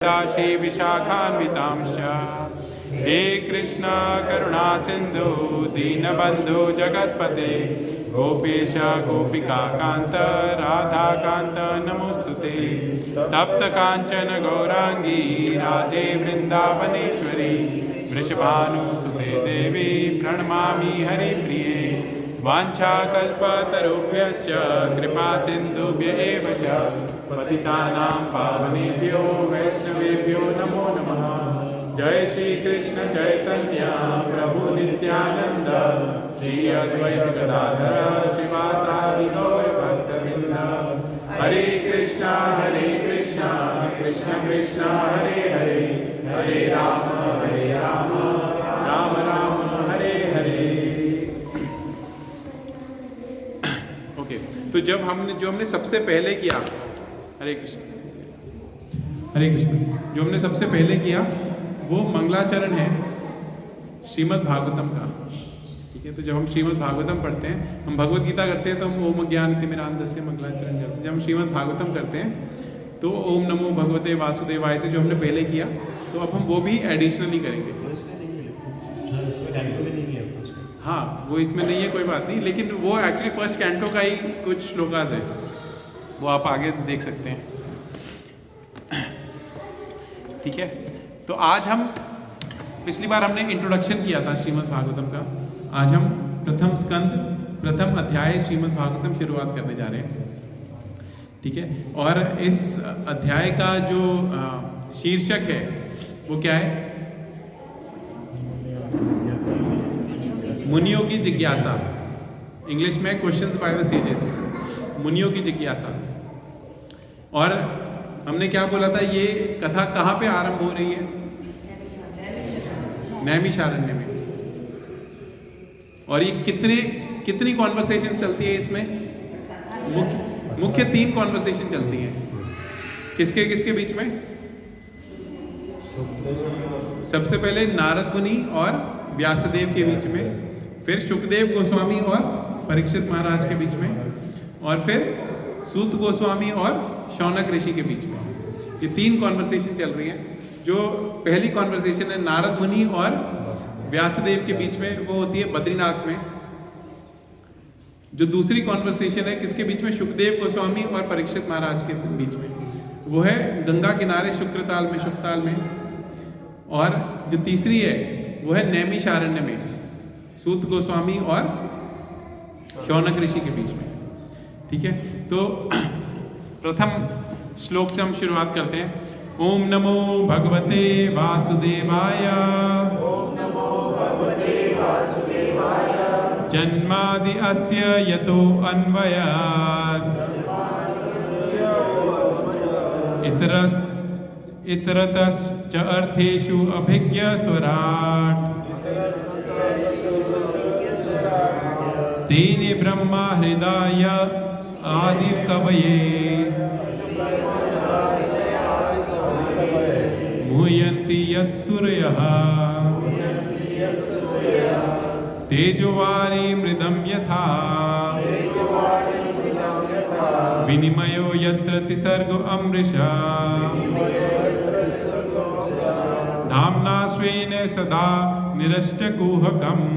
दाशी विशाखान्वितांश्च हे कृष्ण करुणा सिंधु दीनबंधु जगत्पते गोपेश गोपिका कांत राधा कांत नमोस्तुते तप्त कांचन गौरांगी राधे वृंदावनेश्वरी वृषभानुसुते देवी प्रणमामि हरिप्रिये वाञ्छाकल्पतरुभ्यश्च कृपा सिन्धुभ्य एव च पतितानां पावनेभ्यो वैष्णवेभ्यो नमो नमः। जय श्री कृष्ण चैतन्य प्रभु नित्यानंद श्री अद्वैत गदाधर श्रीवासादि गौर भक्तवृंद। हरे कृष्णा कृष्ण कृष्ण हरे हरे हरे राम राम राम हरे हरे। ओके, तो जो हमने सबसे पहले किया, हरे कृष्ण जो हमने सबसे पहले किया वो मंगलाचरण है श्रीमद् भागवतम का। ठीक है, तो जब हम श्रीमद् भागवतम पढ़ते हैं, हम भगवत गीता करते हैं तो हम ओम ज्ञानतिमिरान्धस्य मंगलाचरण करते हैं। जब हम श्रीमद् भागवतम करते हैं तो ओम नमो भगवते वासुदेवाय से जो हमने पहले किया, तो अब हम वो भी एडिशनली करेंगे। हाँ, वो इसमें नहीं है, कोई बात नहीं, लेकिन वो एक्चुअली फर्स्ट कैंटो का ही कुछ श्लोकास है, वो आप आगे देख सकते हैं। ठीक है, तो आज हम, पिछली बार हमने इंट्रोडक्शन किया था श्रीमद् भागवतम का, आज हम प्रथम स्कंद प्रथम अध्याय श्रीमद् भागवतम शुरुआत करने जा रहे हैं। ठीक है, और इस अध्याय का जो शीर्षक है वो क्या है? मुनियों की जिज्ञासा। इंग्लिश में क्वेश्चंस बाय द सेजेस, मुनियों की जिज्ञासा। और हमने क्या बोला था, ये कथा कहाँ पे आरंभ हो रही है? नैमिषारण्य में। और ये कितनी कॉन्वर्सेशन चलती है इसमें? मुख्य 3 कॉन्वर्सेशन चलती हैं। किसके किसके बीच में? सबसे पहले नारद मुनि और व्यासदेव के बीच में, फिर सुखदेव गोस्वामी और परीक्षित महाराज के बीच में, और फिर सूत गोस्वामी और शौनक ऋषि के बीच में। ये 3 कॉन्वर्सेशन चल रही है। जो पहली कॉन्वर्सेशन है नारद मुनि और व्यासदेव के बीच में, वो होती है बद्रीनाथ में। जो दूसरी कॉन्वर्सेशन है किसके बीच में? सुखदेव गोस्वामी और परीक्षित महाराज के बीच में, वो है गंगा किनारे शुक्रताल में, शुकताल में। और जो तीसरी है वो है नैमिषारण्य में, सूत गोस्वामी और शौनक ऋषि के बीच में। ठीक है, तो प्रथम श्लोक से हम शुरुआत करते हैं। ओम नमो भगवते वासुदेवाय। ओम नमो भगवते वासुदेवाय। जन्मादि अस्य यतो अन्वयात् इतरतश्च अर्थेषु अभिज्ञ स्वराट् तेने ब्रह्मा हृदय आदि कवये मुह्यन्ति यत्सूरयः तेजोवारी मृदं यथा विनिमयो यत्र त्रिसर्गो अमृषा धाम्ना स्वेन सदा निरष्टकुहकम्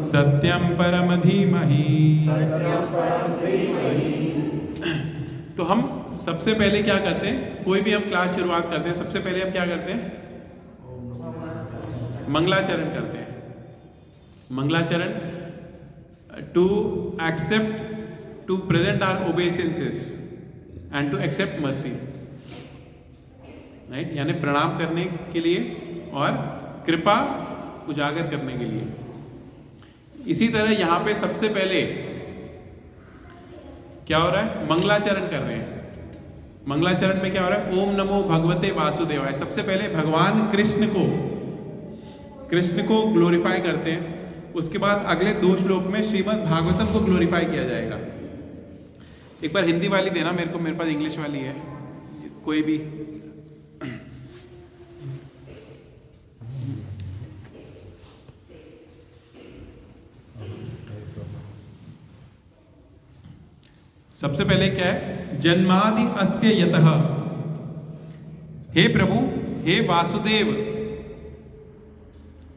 सत्यं परम धीमहि। तो हम सबसे पहले क्या करते हैं, कोई भी हम क्लास शुरुआत करते हैं, सबसे पहले हम क्या करते हैं? मंगलाचरण करते हैं। मंगलाचरण to accept, to present our obeisances and to accept mercy, right, यानी प्रणाम करने के लिए और कृपा उजागर करने के लिए। इसी तरह यहाँ पे सबसे पहले क्या हो रहा है? मंगलाचरण कर रहे हैं। मंगलाचरण में क्या हो रहा है? ओम नमो भगवते वासुदेवाय। सबसे पहले भगवान कृष्ण को ग्लोरीफाई करते हैं। उसके बाद अगले 2 श्लोक में श्रीमद् भागवतम को ग्लोरीफाई किया जाएगा। एक बार हिंदी वाली देना मेरे को, मेरे पास इंग्लिश वाली है, कोई भी। सबसे पहले क्या है? जन्मादि अस्य यतः, हे प्रभु, हे वासुदेव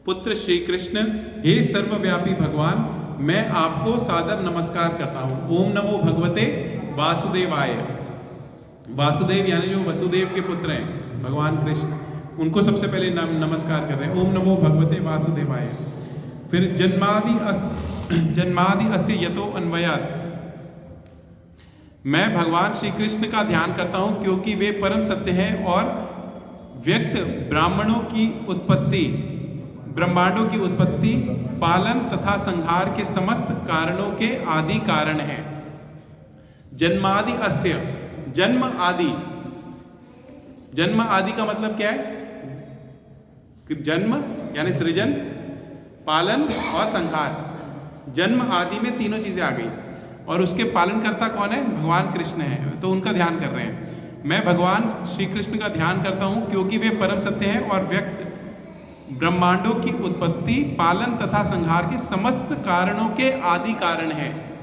पुत्र श्री कृष्ण, हे सर्वव्यापी भगवान, मैं आपको सादर नमस्कार करता हूं। ओम नमो भगवते वासुदेवाय। वासुदेव यानी जो वसुदेव के पुत्र हैं भगवान कृष्ण, उनको सबसे पहले नमस्कार कर रहे हैं। ओम नमो भगवते वासुदेवाय। फिर जन्मादि अस्य यतो अन्वयात्, मैं भगवान श्री कृष्ण का ध्यान करता हूं क्योंकि वे परम सत्य हैं और व्यक्त ब्राह्मणों की उत्पत्ति, ब्रह्मांडों की उत्पत्ति, पालन तथा संहार के समस्त कारणों के आदि कारण हैं। जन्मादि अस्य, जन्म आदि, जन्म आदि का मतलब क्या है? जन्म यानी सृजन, पालन और संहार। जन्म आदि में तीनों चीजें आ गई और उसके पालनकर्ता कौन है? भगवान कृष्ण है, तो उनका ध्यान कर रहे हैं। मैं भगवान श्री कृष्ण का ध्यान करता हूं क्योंकि वे परम सत्य हैं और व्यक्त ब्रह्मांडों की उत्पत्ति, पालन तथा संहार के समस्त कारणों के आदि कारण हैं।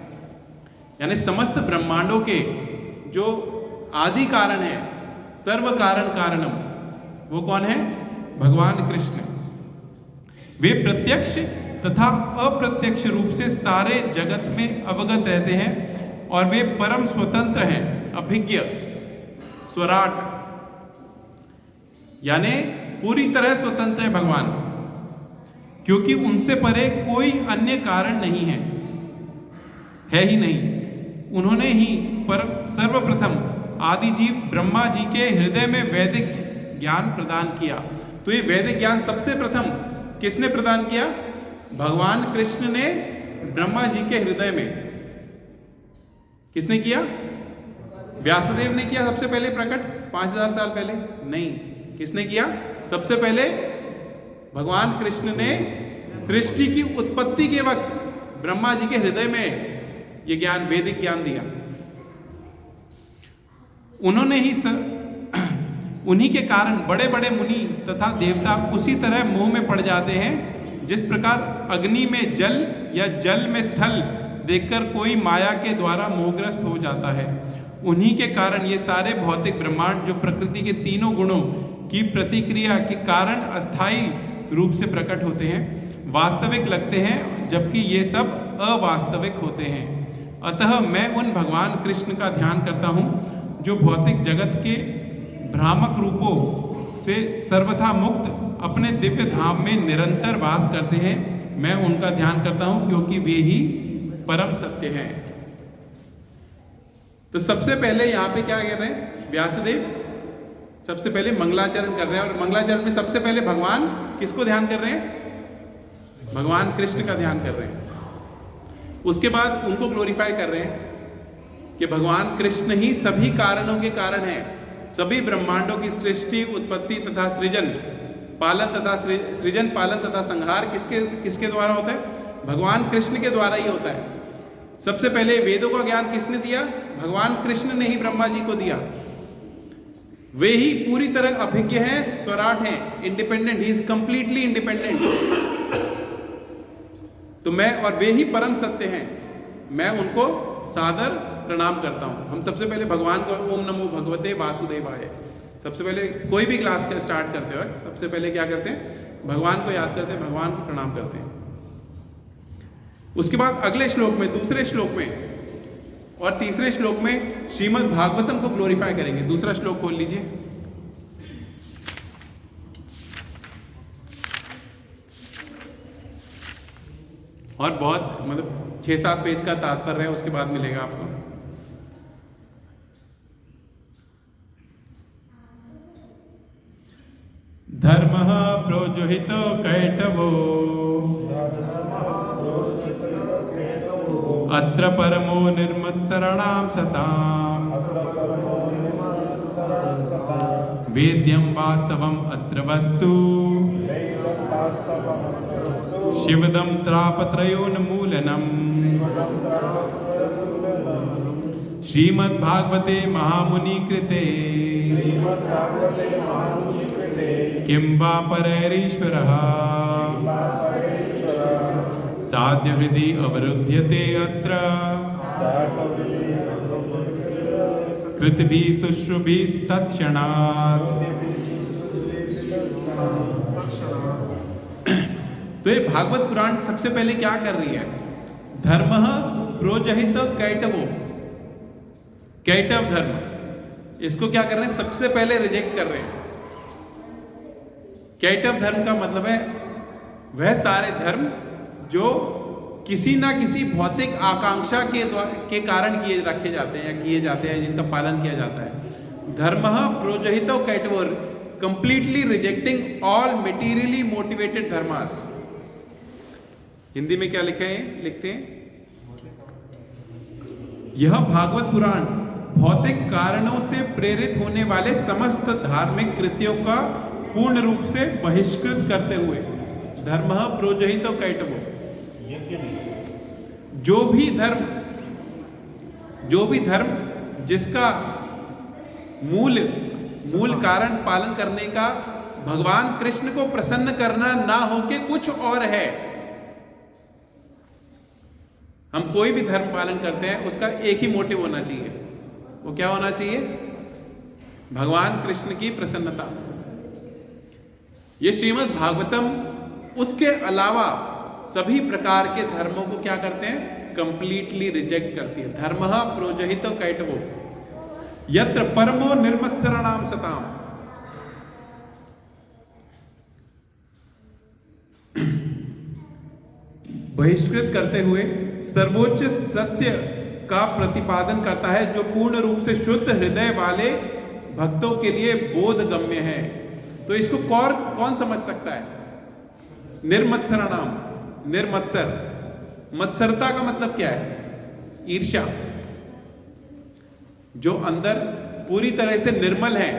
यानी समस्त ब्रह्मांडों के जो आदि कारण है, सर्व कारण कारणम, वो कौन है? भगवान कृष्ण। वे प्रत्यक्ष तथा अप्रत्यक्ष रूप से सारे जगत में अवगत रहते हैं और वे परम स्वतंत्र हैं, अभिज्ञ, स्वराट, यानी पूरी तरह स्वतंत्र है भगवान, क्योंकि उनसे परे कोई अन्य कारण नहीं है ही नहीं। उन्होंने ही सर्वप्रथम आदि जीव ब्रह्मा जी के हृदय में वैदिक ज्ञान प्रदान किया। तो ये वैदिक ज्ञान सबसे प्रथम किसने प्रदान किया? भगवान कृष्ण ने ब्रह्मा जी के हृदय में। किसने किया? व्यासदेव ने किया सबसे पहले प्रकट 5000 साल पहले? नहीं, किसने किया? सबसे पहले भगवान कृष्ण ने सृष्टि की उत्पत्ति के वक्त ब्रह्मा जी के हृदय में ये ज्ञान, वैदिक ज्ञान दिया। उन्होंने ही उन्हीं के कारण बड़े बड़े मुनि तथा देवता उसी तरह मोह में पड़ जाते हैं जिस प्रकार अग्नि में जल या जल में स्थल देखकर कोई माया के द्वारा मोहग्रस्त हो जाता है। उन्हीं के कारण ये सारे भौतिक ब्रह्मांड जो प्रकृति के तीनों गुणों की प्रतिक्रिया के कारण अस्थायी रूप से प्रकट होते हैं, वास्तविक लगते हैं, जबकि ये सब अवास्तविक होते हैं। अतः मैं उन भगवान कृष्ण का ध्यान करता हूँ जो भौतिक जगत के भ्रामक रूपों से सर्वथा मुक्त अपने दिव्य धाम में निरंतर वास करते हैं। मैं उनका ध्यान करता हूं क्योंकि वे ही परम सत्य हैं। तो सबसे पहले यहां पे क्या कर रहे हैं? व्यासदेव सबसे पहले मंगलाचरण कर रहे हैं और मंगलाचरण में सबसे पहले भगवान किसको ध्यान कर रहे हैं? भगवान कृष्ण का ध्यान कर रहे हैं। उसके बाद उनको ग्लोरीफाई कर रहे हैं कि भगवान कृष्ण ही सभी कारणों के कारण है। सभी ब्रह्मांडों की सृष्टि, उत्पत्ति तथा सृजन, पालन तथा संहार किसके द्वारा होता है? भगवान कृष्ण के द्वारा ही होता है। सबसे पहले वेदों का ज्ञान किसने दिया? भगवान कृष्ण ने ही ब्रह्मा जी को दिया। वे ही पूरी तरह अभिज्ञ हैं, स्वराट हैं, independent, he is completely independent. तो मैं और वे ही परम सत्य हैं। मैं उनको सादर प्रणाम करता हूं। हम सबसे पहले भगवान को ओम नमो भगवते वासुदेवाय, सबसे पहले कोई भी क्लास का स्टार्ट करते वक्त सबसे पहले क्या करते हैं? भगवान को याद करते हैं, भगवान को प्रणाम करते हैं। उसके बाद अगले श्लोक में, दूसरे श्लोक में और तीसरे श्लोक में श्रीमद् भागवतम को ग्लोरीफाई करेंगे। दूसरा श्लोक खोल लीजिए। और बहुत मतलब 6-7 पेज का तात्पर्य है, उसके बाद मिलेगा आपको। धर्मः प्रोजुहितो कैटभो अत्र परमो निर्मत्सराणां सताम् वेद्यं वास्तवम् अत्र वस्तु शिवदं त्रापत्रयोन्मूलनम्। श्रीमद्भागवते महामुनि कृते किं वा परैरीश्वरः साध्य हृदि अवरुध्यते अत्र पृथ्वी शुश्रुभिस्तत्क्षणात्। तो ये भागवत पुराण सबसे पहले क्या कर रही है? धर्म प्रोजहित कैटवो, कैटव धर्म, इसको क्या कर रहे हैं? सबसे पहले रिजेक्ट कर रहे हैं। कैटव धर्म का मतलब है वह सारे धर्म जो किसी ना किसी भौतिक आकांक्षा के कारण रखे जाते हैं या किए जाते हैं, जिनका पालन किया जाता है। धर्म प्रोजहितो कैटवो, completely rejecting all materially motivated dharmas. Hindi में क्या लिखा है? लिखते हैं, यह भागवत पुराण भौतिक कारणों से प्रेरित होने वाले समस्त धार्मिक कृत्यों का पूर्ण रूप से बहिष्कृत करते हुए, धर्म प्रोजहितो कैटवो, जो भी धर्म जिसका मूल कारण पालन करने का भगवान कृष्ण को प्रसन्न करना ना हो के कुछ और है। हम कोई भी धर्म पालन करते हैं, उसका एक ही मोटिव होना चाहिए। वो क्या होना चाहिए? भगवान कृष्ण की प्रसन्नता। ये श्रीमद् भागवतम उसके अलावा सभी प्रकार के धर्मों को क्या करते हैं? कंप्लीटली रिजेक्ट करती है। धर्म प्रोजहितो कैटवो यत्र परमो निर्मत्सराणाम सताम। बहिष्कृत करते हुए सर्वोच्च सत्य का प्रतिपादन करता है, जो पूर्ण रूप से शुद्ध हृदय वाले भक्तों के लिए बोधगम्य है। तो इसको कौन समझ सकता है? निर्मत्सराणाम, निर्मत्सर, मत्सरता का मतलब क्या है? ईर्ष्या। जो अंदर पूरी तरह से निर्मल है,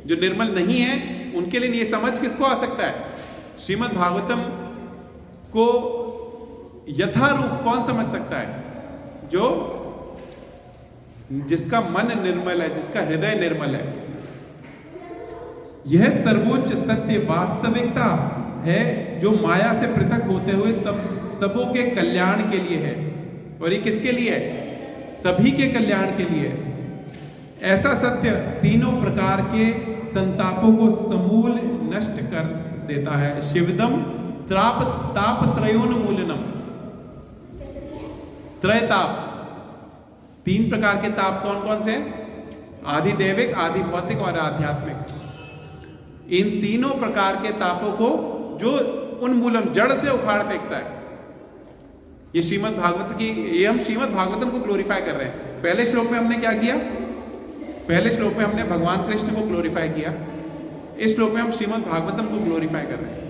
जो निर्मल नहीं है, उनके लिए ये समझ किसको आ सकता है? श्रीमद् भागवतम को यथारूप कौन समझ सकता है? जिसका मन निर्मल है, जिसका हृदय निर्मल है। यह सर्वोच्च सत्य वास्तविकता है जो माया से पृथक होते हुए सबों के कल्याण के लिए है। और ये किसके लिए है? सभी के कल्याण के लिए है। ऐसा सत्य तीनों प्रकार के संतापों को समूल नष्ट कर देता है। शिवदम ताप त्रयोन्मूलनम, त्रय ताप, तीन प्रकार के ताप कौन कौन से? आदि दैविक, आदि भौतिक और आध्यात्मिक। इन तीनों प्रकार के तापों को जो उन्मूलन, जड़ से उखाड़ फेंकता है। ये श्रीमद् भागवत की, ये हम श्रीमद् भागवतम को ग्लोरीफाई कर रहे हैं। पहले श्लोक में हमने क्या किया? पहले श्लोक में हमने भगवान कृष्ण को ग्लोरीफाई किया। इस श्लोक में हम श्रीमद् भागवतम को ग्लोरीफाई कर रहे हैं।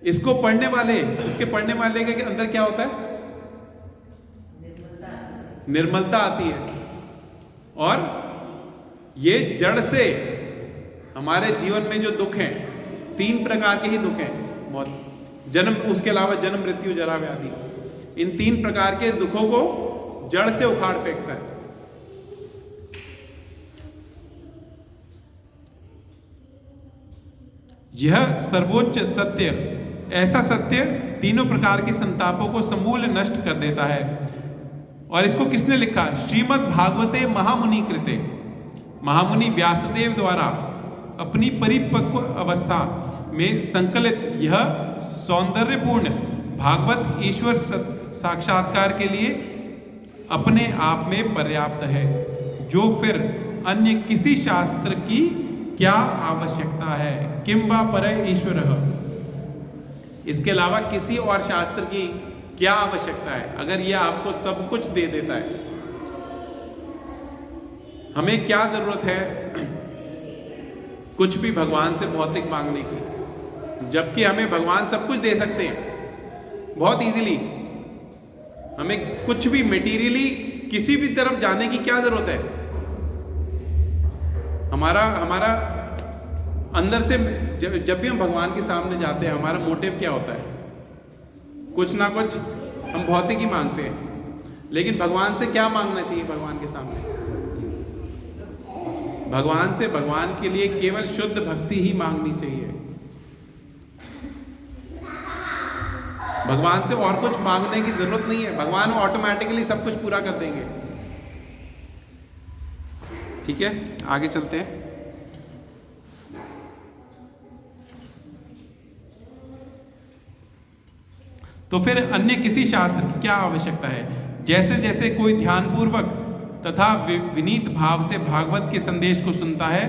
इसको पढ़ने वाले, इसके पढ़ने वाले के अंदर क्या होता है? निर्मलता आती है। और ये जड़ से हमारे जीवन में जो दुख हैं, तीन प्रकार के ही दुख हैं, मौत, जन्म, उसके अलावा जन्म, मृत्यु, जरा, व्याधि। इन तीन प्रकार के दुखों को जड़ से उखाड़ फेंकता है। यह सर्वोच्च सत्य, ऐसा सत्य तीनों प्रकार के संतापों को समूल नष्ट कर देता है। और इसको किसने लिखा? श्रीमद् भागवते महामुनि कृते, महामुनि व्यासदेव द्वारा अपनी परिपक्व अवस्था में संकलित यह सौंदर्यपूर्ण भागवत ईश्वर साक्षात्कार के लिए अपने आप में पर्याप्त है, जो फिर अन्य किसी शास्त्र की क्या आवश्यकता है? किंबा परः ईश्वरः, इसके अलावा किसी और शास्त्र की क्या आवश्यकता है? अगर यह आपको सब कुछ दे देता है, हमें क्या जरूरत है कुछ भी भगवान से भौतिक मांगने की, जबकि हमें भगवान सब कुछ दे सकते हैं बहुत इजीली। हमें कुछ भी मेटीरियली किसी भी तरफ जाने की क्या जरूरत है? हमारा अंदर से जब भी हम भगवान के सामने जाते हैं, हमारा मोटिव क्या होता है? कुछ ना कुछ हम भौतिक ही मांगते हैं। लेकिन भगवान से क्या मांगना चाहिए? भगवान के सामने भगवान से, भगवान के लिए केवल शुद्ध भक्ति ही मांगनी चाहिए। भगवान से और कुछ मांगने की जरूरत नहीं है। भगवान ऑटोमेटिकली सब कुछ पूरा कर देंगे। ठीक है, आगे चलते हैं। तो फिर अन्य किसी शास्त्र की क्या आवश्यकता है? जैसे जैसे कोई ध्यानपूर्वक तथा विनीत भाव से भागवत के संदेश को सुनता है,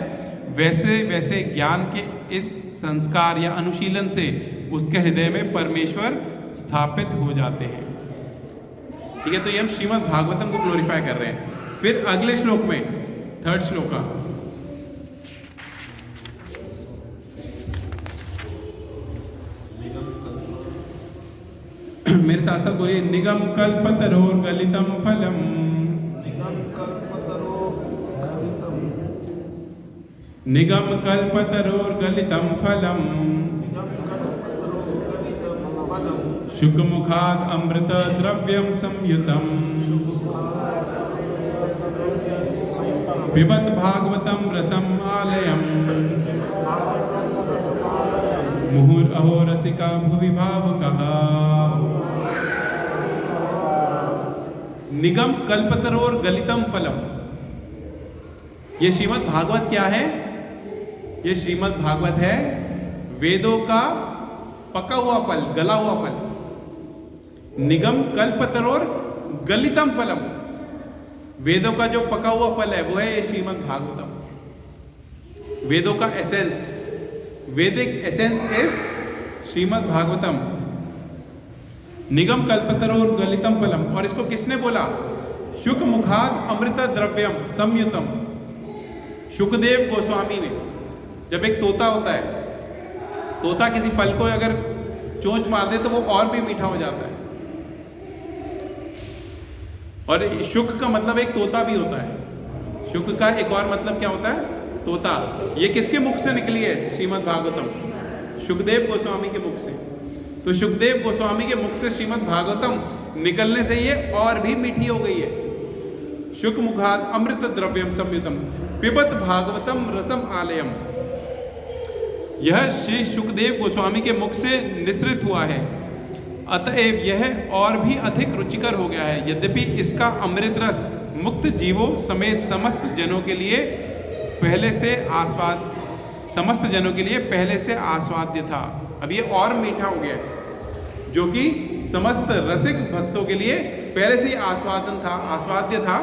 वैसे वैसे ज्ञान के इस संस्कार या अनुशीलन से उसके हृदय में परमेश्वर स्थापित हो जाते हैं। ठीक है, तो ये हम श्रीमद् भागवतम को ग्लोरीफाई कर रहे हैं। फिर अगले श्लोक में, थर्ड श्लोक का, मेरे साथ साथ बोलिए, निगम कल्पतरोर गलितम फलम, निगम कल्पतरोर गलितम फलम, शुकमुखाद अमृत द्रव्यम संयुतम, पिबत भागवतम रसम आलयम, मुहुर अहो रसिका भुवि भावुकः। निगम कल्पतरोर गलितम फलम, ये श्रीमद् भागवत क्या है? ये श्रीमद् भागवत है वेदों का पका हुआ फल, गला हुआ फल। निगम कल्पतरोर गलितम फलम, वेदों का जो पका हुआ फल है वो है ये श्रीमद् भागवतम। वेदों का एसेंस, वैदिक एसेंस इज श्रीमद् भागवतम। निगम कल्पतरोर गलितम फलम, और इसको किसने बोला? शुक मुखाद अमृत द्रव्यम संयुतम, शुकदेव गोस्वामी ने। जब एक तोता होता है, तोता किसी फल को अगर चोंच मार दे तो वो और भी मीठा हो जाता है, और शुक का मतलब एक तोता भी होता है। शुक का एक और मतलब क्या होता है? तोता। ये किसके मुख से निकली है श्रीमद् भागवतम? शुकदेव गोस्वामी के मुख से। तो शुकदेव गोस्वामी के मुख से श्रीमद् भागवतम निकलने से ये और भी मीठी हो गई है। शुक मुखाद अमृत द्रव्यम संयुतम पिबत भागवतम रसम आलयम, यह श्री शुकदेव गोस्वामी के मुख से निसृत हुआ है, अतएव यह और भी अधिक रुचिकर हो गया है। यद्यपि इसका अमृत रस मुक्त जीवों समेत समस्त जनों के लिए पहले से आस्वाद्य था, अब ये और मीठा हो गया है, जो कि समस्त रसिक भक्तों के लिए पहले से ही आस्वाद्य था।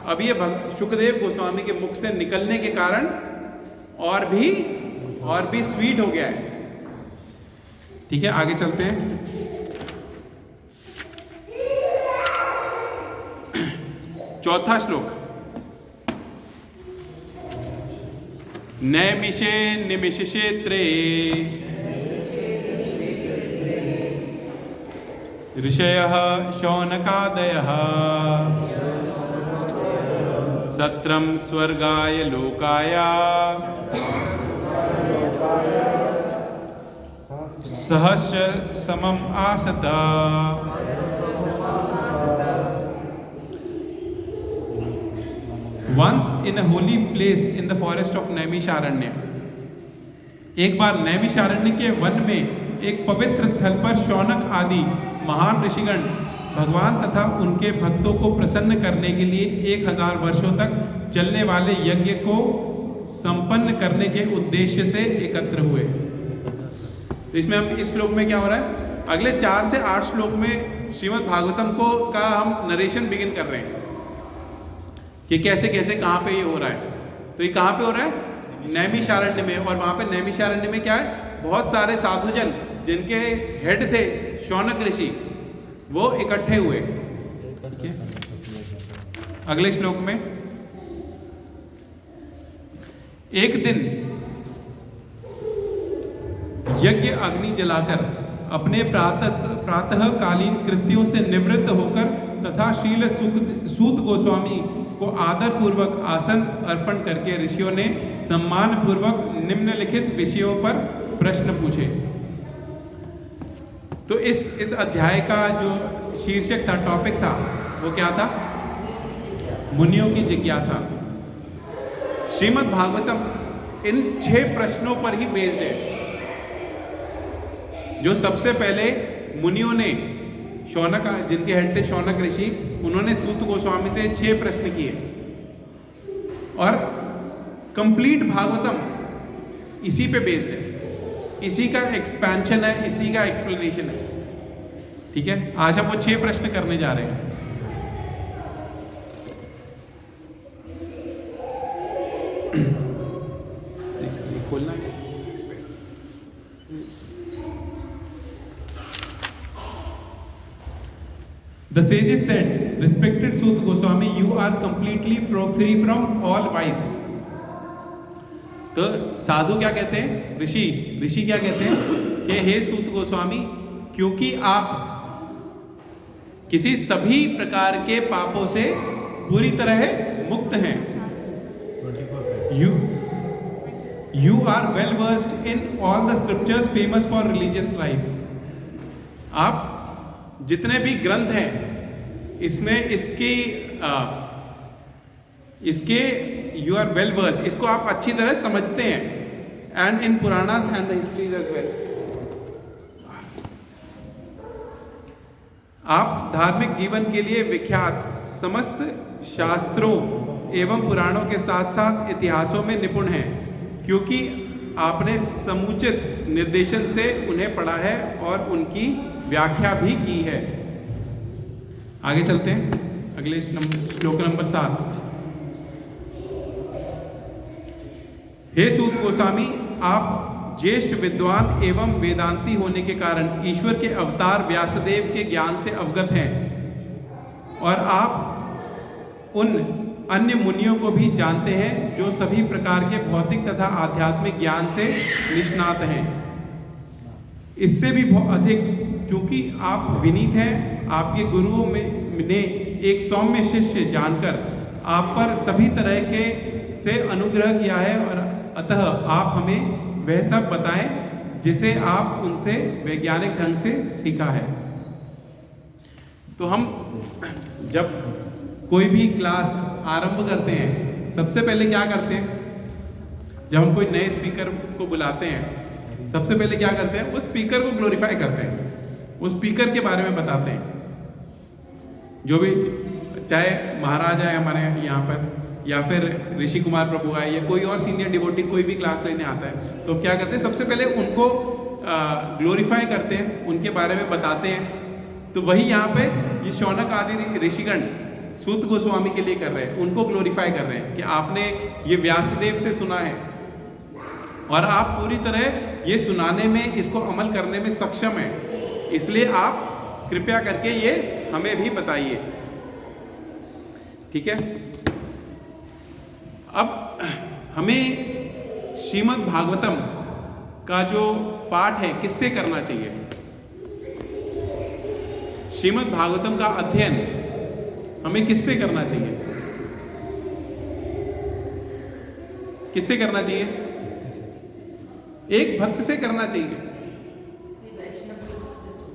अब ये शुकदेव गोस्वामी के मुख से निकलने के कारण और भी स्वीट हो गया है। ठीक है, आगे चलते हैं। चौथा श्लोक, नैमिषे निमिष क्षेत्रे ऋषयः शौनकादयः सत्रम स्वर्गाय लोकाय सहस्र समम आसत। Once in a holy place in the forest of Naimisharanya, एक बार नैमिषारण्य के वन में एक पवित्र स्थल पर शौनक आदि महान ऋषिगण भगवान तथा उनके भक्तों को प्रसन्न करने के लिए 1000 वर्षों तक चलने वाले यज्ञ को संपन्न करने के उद्देश्य से एकत्र हुए। तो इसमें हम इस श्लोक में क्या हो रहा है, अगले 4 से 8 श्लोक में श्रीमद् भागवतम का हम नरेशन बिगिन कर रहे हैं कि कैसे कैसे कहाँ पे ये हो रहा है। तो ये कहाँ पे हो रहा है? नैमिषारण्य में। और वहाँ पे नैमिषारण्य में क्या है, बहुत सारे साधुजन जिनके हेड थे शौनक ऋषि, वो इकट्ठे हुए। ठीक है, अगले श्लोक में, एक दिन यज्ञ अग्नि जलाकर अपने प्रातःकालीन कृत्यों से निवृत्त होकर तथा शील सूत गोस्वामी को आदर पूर्वक आसन अर्पण करके ऋषियों ने सम्मान पूर्वक निम्नलिखित विषयों पर प्रश्न पूछे। तो इस अध्याय का जो शीर्षक था, टॉपिक था, वो क्या था? मुनियों की जिज्ञासा। श्रीमद् भागवतम इन 6 प्रश्नों पर ही बेस्ड है। जो सबसे पहले मुनियों ने, शौनक जिनके हेड थे शौनक ऋषि, उन्होंने सूत गोस्वामी से 6 प्रश्न किए, और कंप्लीट भागवतम इसी पे बेस्ड है, इसी का एक्सपेंशन है, इसी का एक्सप्लेनेशन है। ठीक है, आज हम वो 6 प्रश्न करने जा रहे हैं। खोलना है। The sages said, respected Sut Goswami, you are completely free from all vice. तो साधु क्या कहते हैं, ऋषि क्या कहते हैं कि हे सूत गोस्वामी, क्योंकि आप किसी सभी प्रकार के पापों से पूरी तरह मुक्त हैं। You are well versed in all the scriptures famous for religious life. आप जितने भी ग्रंथ हैं इसमें इसके यू आर वेल वर्स्ड, इसको आप अच्छी तरह समझते हैं। And in Puranas and the histories as well. आप धार्मिक जीवन के लिए विख्यात समस्त शास्त्रों एवं पुराणों के साथ साथ इतिहासों में निपुण हैं, क्योंकि आपने समुचित निर्देशन से उन्हें पढ़ा है और उनकी व्याख्या भी की है। आगे चलते हैं, अगले श्लोक नंबर 7। हे सूत गोस्वामी, आप ज्येष्ठ विद्वान एवं वेदांती होने के कारण ईश्वर के अवतार व्यासदेव के ज्ञान से अवगत हैं, और आप उन अन्य मुनियों को भी जानते हैं जो सभी प्रकार के भौतिक तथा आध्यात्मिक ज्ञान से निष्णात हैं। इससे भी अधिक, चूंकि आप विनीत हैं, आपके गुरुओं ने एक सौम्य शिष्य जानकर आप पर सभी तरह के से अनुग्रह किया है, और अतः आप हमें वह सब बताएं जिसे आप उनसे वैज्ञानिक ढंग से सीखा है। तो हम जब कोई भी क्लास आरंभ करते हैं, सबसे पहले क्या करते हैं? जब हम कोई नए स्पीकर को बुलाते हैं, सबसे पहले क्या करते हैं? उस स्पीकर को ग्लोरीफाई करते हैं, उस स्पीकर के बारे में बताते हैं। जो भी, चाहे महाराज है हमारे यहाँ पर, या फिर ऋषि कुमार प्रभु है, या कोई और सीनियर डिवोटी कोई भी क्लास लेने आता है, तो क्या करते हैं? सबसे पहले उनको ग्लोरीफाई करते हैं, उनके बारे में बताते हैं। तो वही यहाँ पे ये शौनक आदि ऋषिगण सूत गोस्वामी के लिए कर रहे हैं, उनको ग्लोरीफाई कर रहे हैं कि आपने ये व्यासदेव से सुना है और आप पूरी तरह ये सुनाने में, इसको अमल करने में सक्षम है, इसलिए आप कृपया करके ये हमें भी बताइए। ठीक है, अब हमें श्रीमद् भागवतम का जो पाठ है किससे करना चाहिए? श्रीमद् भागवतम का अध्ययन हमें किससे करना चाहिए? किससे करना चाहिए? एक भक्त से करना चाहिए,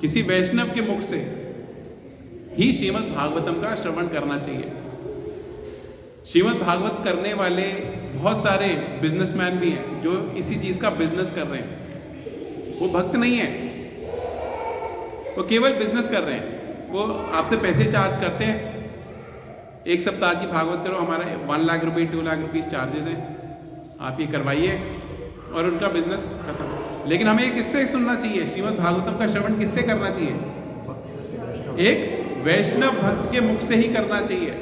किसी वैष्णव के मुख से ही श्रीमद् भागवतम का श्रवण करना चाहिए। श्रीमद् भागवत करने वाले बहुत सारे बिजनेसमैन भी हैं जो इसी चीज का बिजनेस कर रहे हैं। वो भक्त नहीं है, वो केवल बिजनेस कर रहे हैं। वो आपसे पैसे चार्ज करते हैं, एक सप्ताह की भागवत करो, हमारा 1 लाख रुपये 2 लाख रुपीस चार्जेस हैं, आप ये करवाइए, और उनका बिजनेस खत्म। लेकिन हमें किससे सुनना चाहिए? श्रीमद् भागवतम का श्रवण किससे करना चाहिए? एक वैष्णव भक्त के मुख से ही करना चाहिए।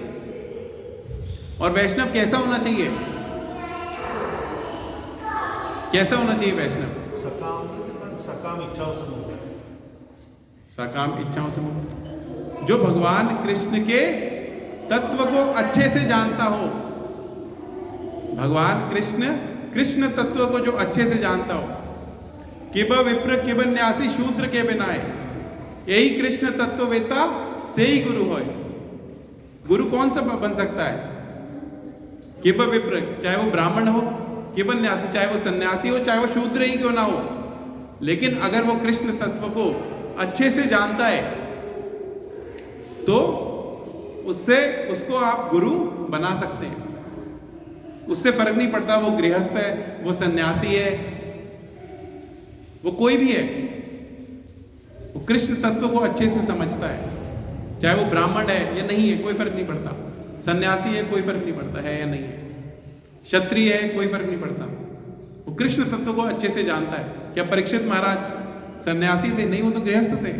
और वैष्णव कैसा होना चाहिए? कैसा होना चाहिए वैष्णव? सकाम इच्छाओं से मुक्त, सकाम इच्छाओं से मुक्त, जो भगवान कृष्ण के तत्व को अच्छे से जानता हो। भगवान कृष्ण तत्व को जो अच्छे से जानता हो। किब विप्र किब न्यासी शूद्र के बिनाए, यही कृष्ण तत्ववेता से ही गुरु होय। गुरु कौन सा बन सकता है? किब विप्र, चाहे वो ब्राह्मण हो, किब न्यासी, चाहे वो सन्यासी हो, चाहे वो शूद्र ही क्यों ना हो, लेकिन अगर वो कृष्ण तत्व को अच्छे से जानता है तो उसको आप गुरु बना सकते हैं। उससे फर्क नहीं पड़ता वो गृहस्थ है, वो सन्यासी है, वो कोई भी है, वो कृष्ण तत्व को अच्छे से समझता है। चाहे वो ब्राह्मण है या नहीं है, कोई फर्क नहीं पड़ता। सन्यासी है, कोई फर्क नहीं पड़ता है या नहीं है। क्षत्रिय है, कोई फर्क नहीं पड़ता। वो कृष्ण तत्व को अच्छे से जानता है। क्या परीक्षित महाराज सन्यासी थे? नहीं, वो तो गृहस्थ थे।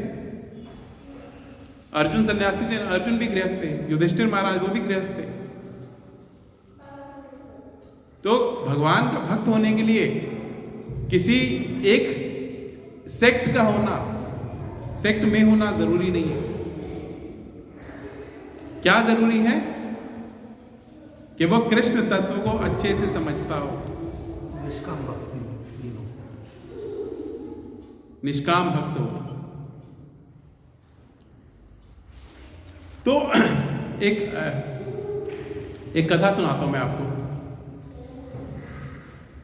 अर्जुन सन्यासी थे, अर्जुन भी गृहस्थ थे। युधिष्ठिर महाराज वो भी गृहस्थ थे। तो भगवान का भक्त होने के लिए किसी एक सेक्ट का होना, सेक्ट में होना जरूरी नहीं है। क्या जरूरी है? कि वो कृष्ण तत्व को अच्छे से समझता हो, निष्काम भक्ति तीनों। निष्काम भक्त हो। तो एक कथा सुनाता हूं मैं आपको।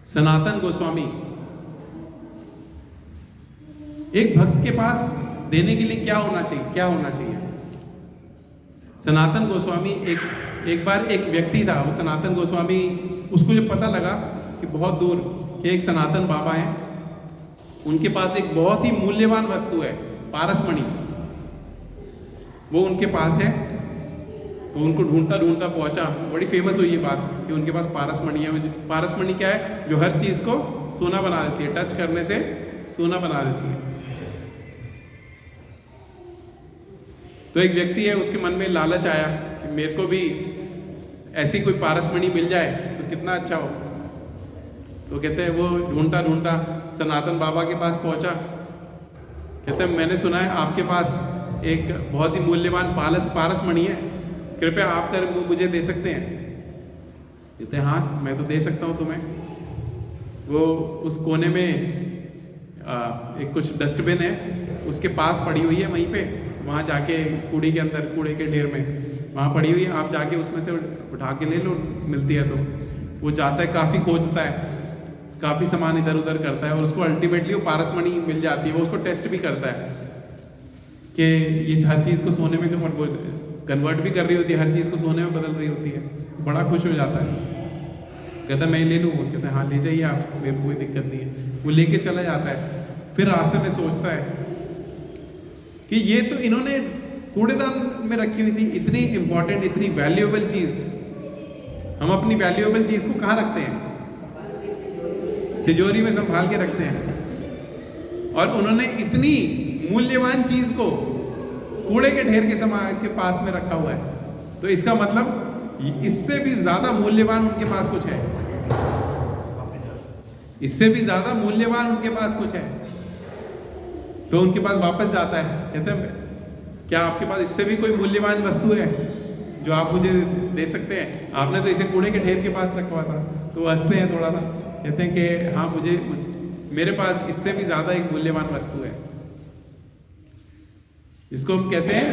सनातन गोस्वामी, एक भक्त के पास देने के लिए क्या होना चाहिए? सनातन गोस्वामी एक बार एक व्यक्ति था, वो सनातन गोस्वामी, उसको जब पता लगा कि बहुत दूर के एक सनातन बाबा हैं, उनके पास एक बहुत ही मूल्यवान वस्तु है, पारसमणि, वो उनके पास है। तो उनको ढूंढता ढूंढता पहुंचा। बड़ी फेमस हुई ये बात कि उनके पास पारसमणि है। पारसमणि क्या है? जो हर चीज को सोना बना देती है, टच करने से सोना बना देती है। तो एक व्यक्ति है, उसके मन में लालच आया कि मेरे को भी ऐसी कोई पारसमणि मिल जाए तो कितना अच्छा हो। तो कहते हैं वो ढूंढता ढूंढता सनातन बाबा के पास पहुंचा। कहते हैं मैंने सुना है आपके पास एक बहुत ही मूल्यवान पारसमणि है, कृपया आप कर मुझे दे सकते हैं? कहते हैं हाँ, मैं तो दे सकता हूँ तुम्हें। वो उस कोने में एक कुछ डस्टबिन है, उसके पास पड़ी हुई है, वहीं पे वहाँ जाके कूड़े के अंदर, कूड़े के ढेर में वहाँ पड़ी हुई है, आप जाके उसमें से उठा के ले लो, मिलती है। तो वो जाता है, काफ़ी खोजता है, काफ़ी सामान इधर उधर करता है और उसको अल्टीमेटली वो पारसमणि मिल जाती है। वो उसको टेस्ट भी करता है कि इस हर चीज़ को सोने में कन्वर्ट भी कर रही होती है, हर चीज़ को सोने में बदल रही होती है। बड़ा खुश हो जाता है, कहता है मैं ले लूँ? कहता है हाँ ले जाइए आप, मेरे को कोई दिक्कत नहीं है। वो लेके चला जाता है। फिर रास्ते में सोचता है कि ये तो इन्होंने कूड़ेदान में रखी हुई थी, इतनी इंपॉर्टेंट, इतनी वैल्यूएबल चीज़। हम अपनी वैल्यूएबल चीज़ को कहाँ रखते हैं? तिजोरी में संभाल के रखते हैं। और उन्होंने इतनी मूल्यवान चीज़ को कूड़े के ढेर के पास में रखा हुआ है। तो इसका मतलब इससे भी ज्यादा मूल्यवान उनके पास कुछ है, इससे भी ज्यादा मूल्यवान उनके पास कुछ है। तो उनके पास वापस जाता है, कहते हैं क्या आपके पास इससे भी कोई मूल्यवान वस्तु है जो आप मुझे दे सकते हैं? आपने तो इसे कूड़े के ढेर के पास रखा हुआ था। तो हंसते हैं थोड़ा सा, कहते हैं कि हाँ मेरे पास इससे भी ज्यादा एक मूल्यवान वस्तु है। इसको हम कहते हैं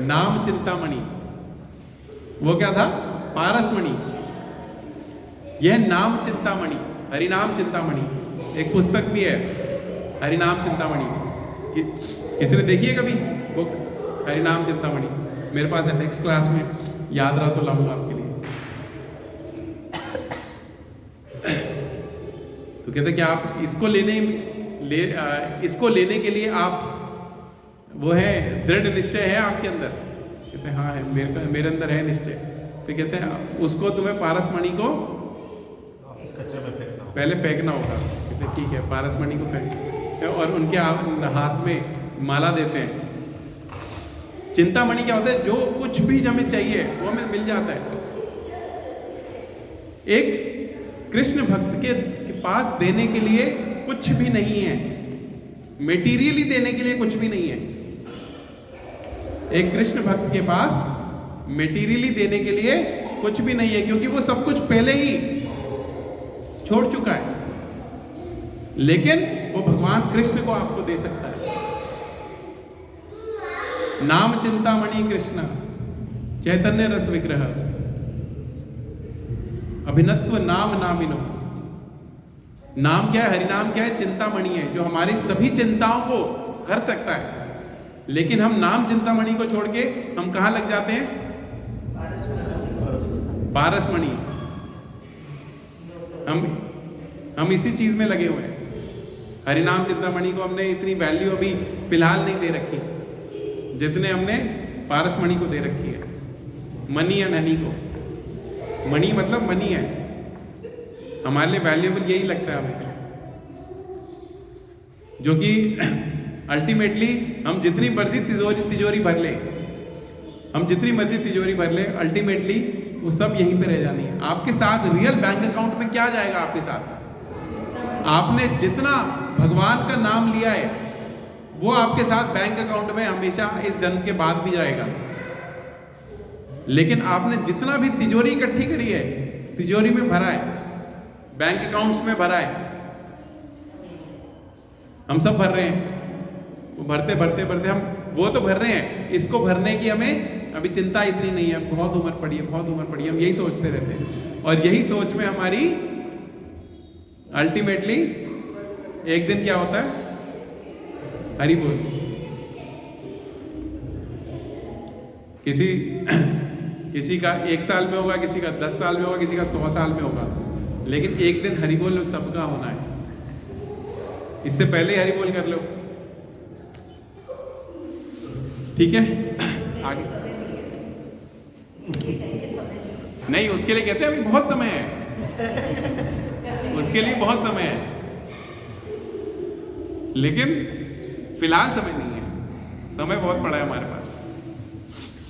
नाम चिंतामणि। वो क्या था? पारसमणि। यह नाम चिंतामणि, हरिनाम चिंतामणि। एक पुस्तक भी है हरिनाम चिंतामणि, किसी ने देखी है कभी बुक हरिनाम चिंतामणि? मेरे पास है, नेक्स्ट क्लास में याद रहा तो लाऊंगा आपके लिए। तो कहते हैं कि आप इसको लेने के लिए आप वो है, दृढ़ निश्चय है आपके अंदर? कहते हैं हाँ है, मेरे अंदर है निश्चय। तो कहते हैं उसको तुम्हें पारसमणि को इस कचरे में फेंकना, पहले फेंकना होगा। कहते हैं ठीक है, पारसमणि को फेंक, और उनके हाथ में माला देते हैं। चिंतामणि क्या होता है? जो कुछ भी हमें चाहिए वो हमें मिल जाता है। एक कृष्ण भक्त के पास देने के लिए कुछ भी नहीं है, मेटीरियली देने के लिए कुछ भी नहीं है। एक कृष्ण भक्त के पास मेटीरियली देने के लिए कुछ भी नहीं है, क्योंकि वो सब कुछ पहले ही छोड़ चुका है। लेकिन वो भगवान कृष्ण को आपको दे सकता है। नाम चिंतामणि कृष्ण चैतन्य रस विग्रह अभिनत्व नाम नामिनो। नाम क्या है? हरिनाम क्या है? चिंतामणि है, जो हमारी सभी चिंताओं को हर सकता है। लेकिन हम नाम चिंतामणि को छोड़ के हम कहां लग जाते हैं? पारसमणि। हम इसी चीज में लगे हुए हैं। हरिनाम चिंतामणि को हमने इतनी वैल्यू अभी फिलहाल नहीं दे रखी जितने हमने पारसमणि को दे रखी है। मनी एंड हनी को। मणि मतलब मनी है, हमारे लिए वैल्यूएबल यही लगता है हमें, जो कि अल्टीमेटली हम जितनी मर्जी तिजोरी भर ले, हम जितनी मर्जी तिजोरी भर ले, अल्टीमेटली वो सब यहीं पे रह जानी है। आपके साथ रियल बैंक अकाउंट में क्या जाएगा? आपके साथ आपने जितना भगवान का नाम लिया है वो आपके साथ बैंक अकाउंट में हमेशा इस जन्म के बाद भी जाएगा। लेकिन आपने जितना भी तिजोरी इकट्ठी करी है, तिजोरी में भरा है, बैंक अकाउंट्स में भरा है, हम सब भर रहे हैं, वो भरते भरते भरते हम वो तो भर रहे हैं, इसको भरने की हमें अभी चिंता इतनी नहीं है, बहुत उम्र पड़ी है, बहुत उम्र पड़ी है, हम यही सोचते रहते हैं। और यही सोच में हमारी अल्टीमेटली एक दिन क्या होता है? हरि बोल। किसी का 1 साल में होगा, किसी का 10 साल में होगा, किसी का 100 साल में होगा, लेकिन एक दिन हरि बोल सबका होना है। इससे पहले हरि बोल कर लो, ठीक है? आगे नहीं, उसके लिए कहते हैं अभी बहुत समय है, उसके लिए बहुत समय है, लेकिन फिलहाल समय नहीं है, समय बहुत पड़ा है हमारे पास,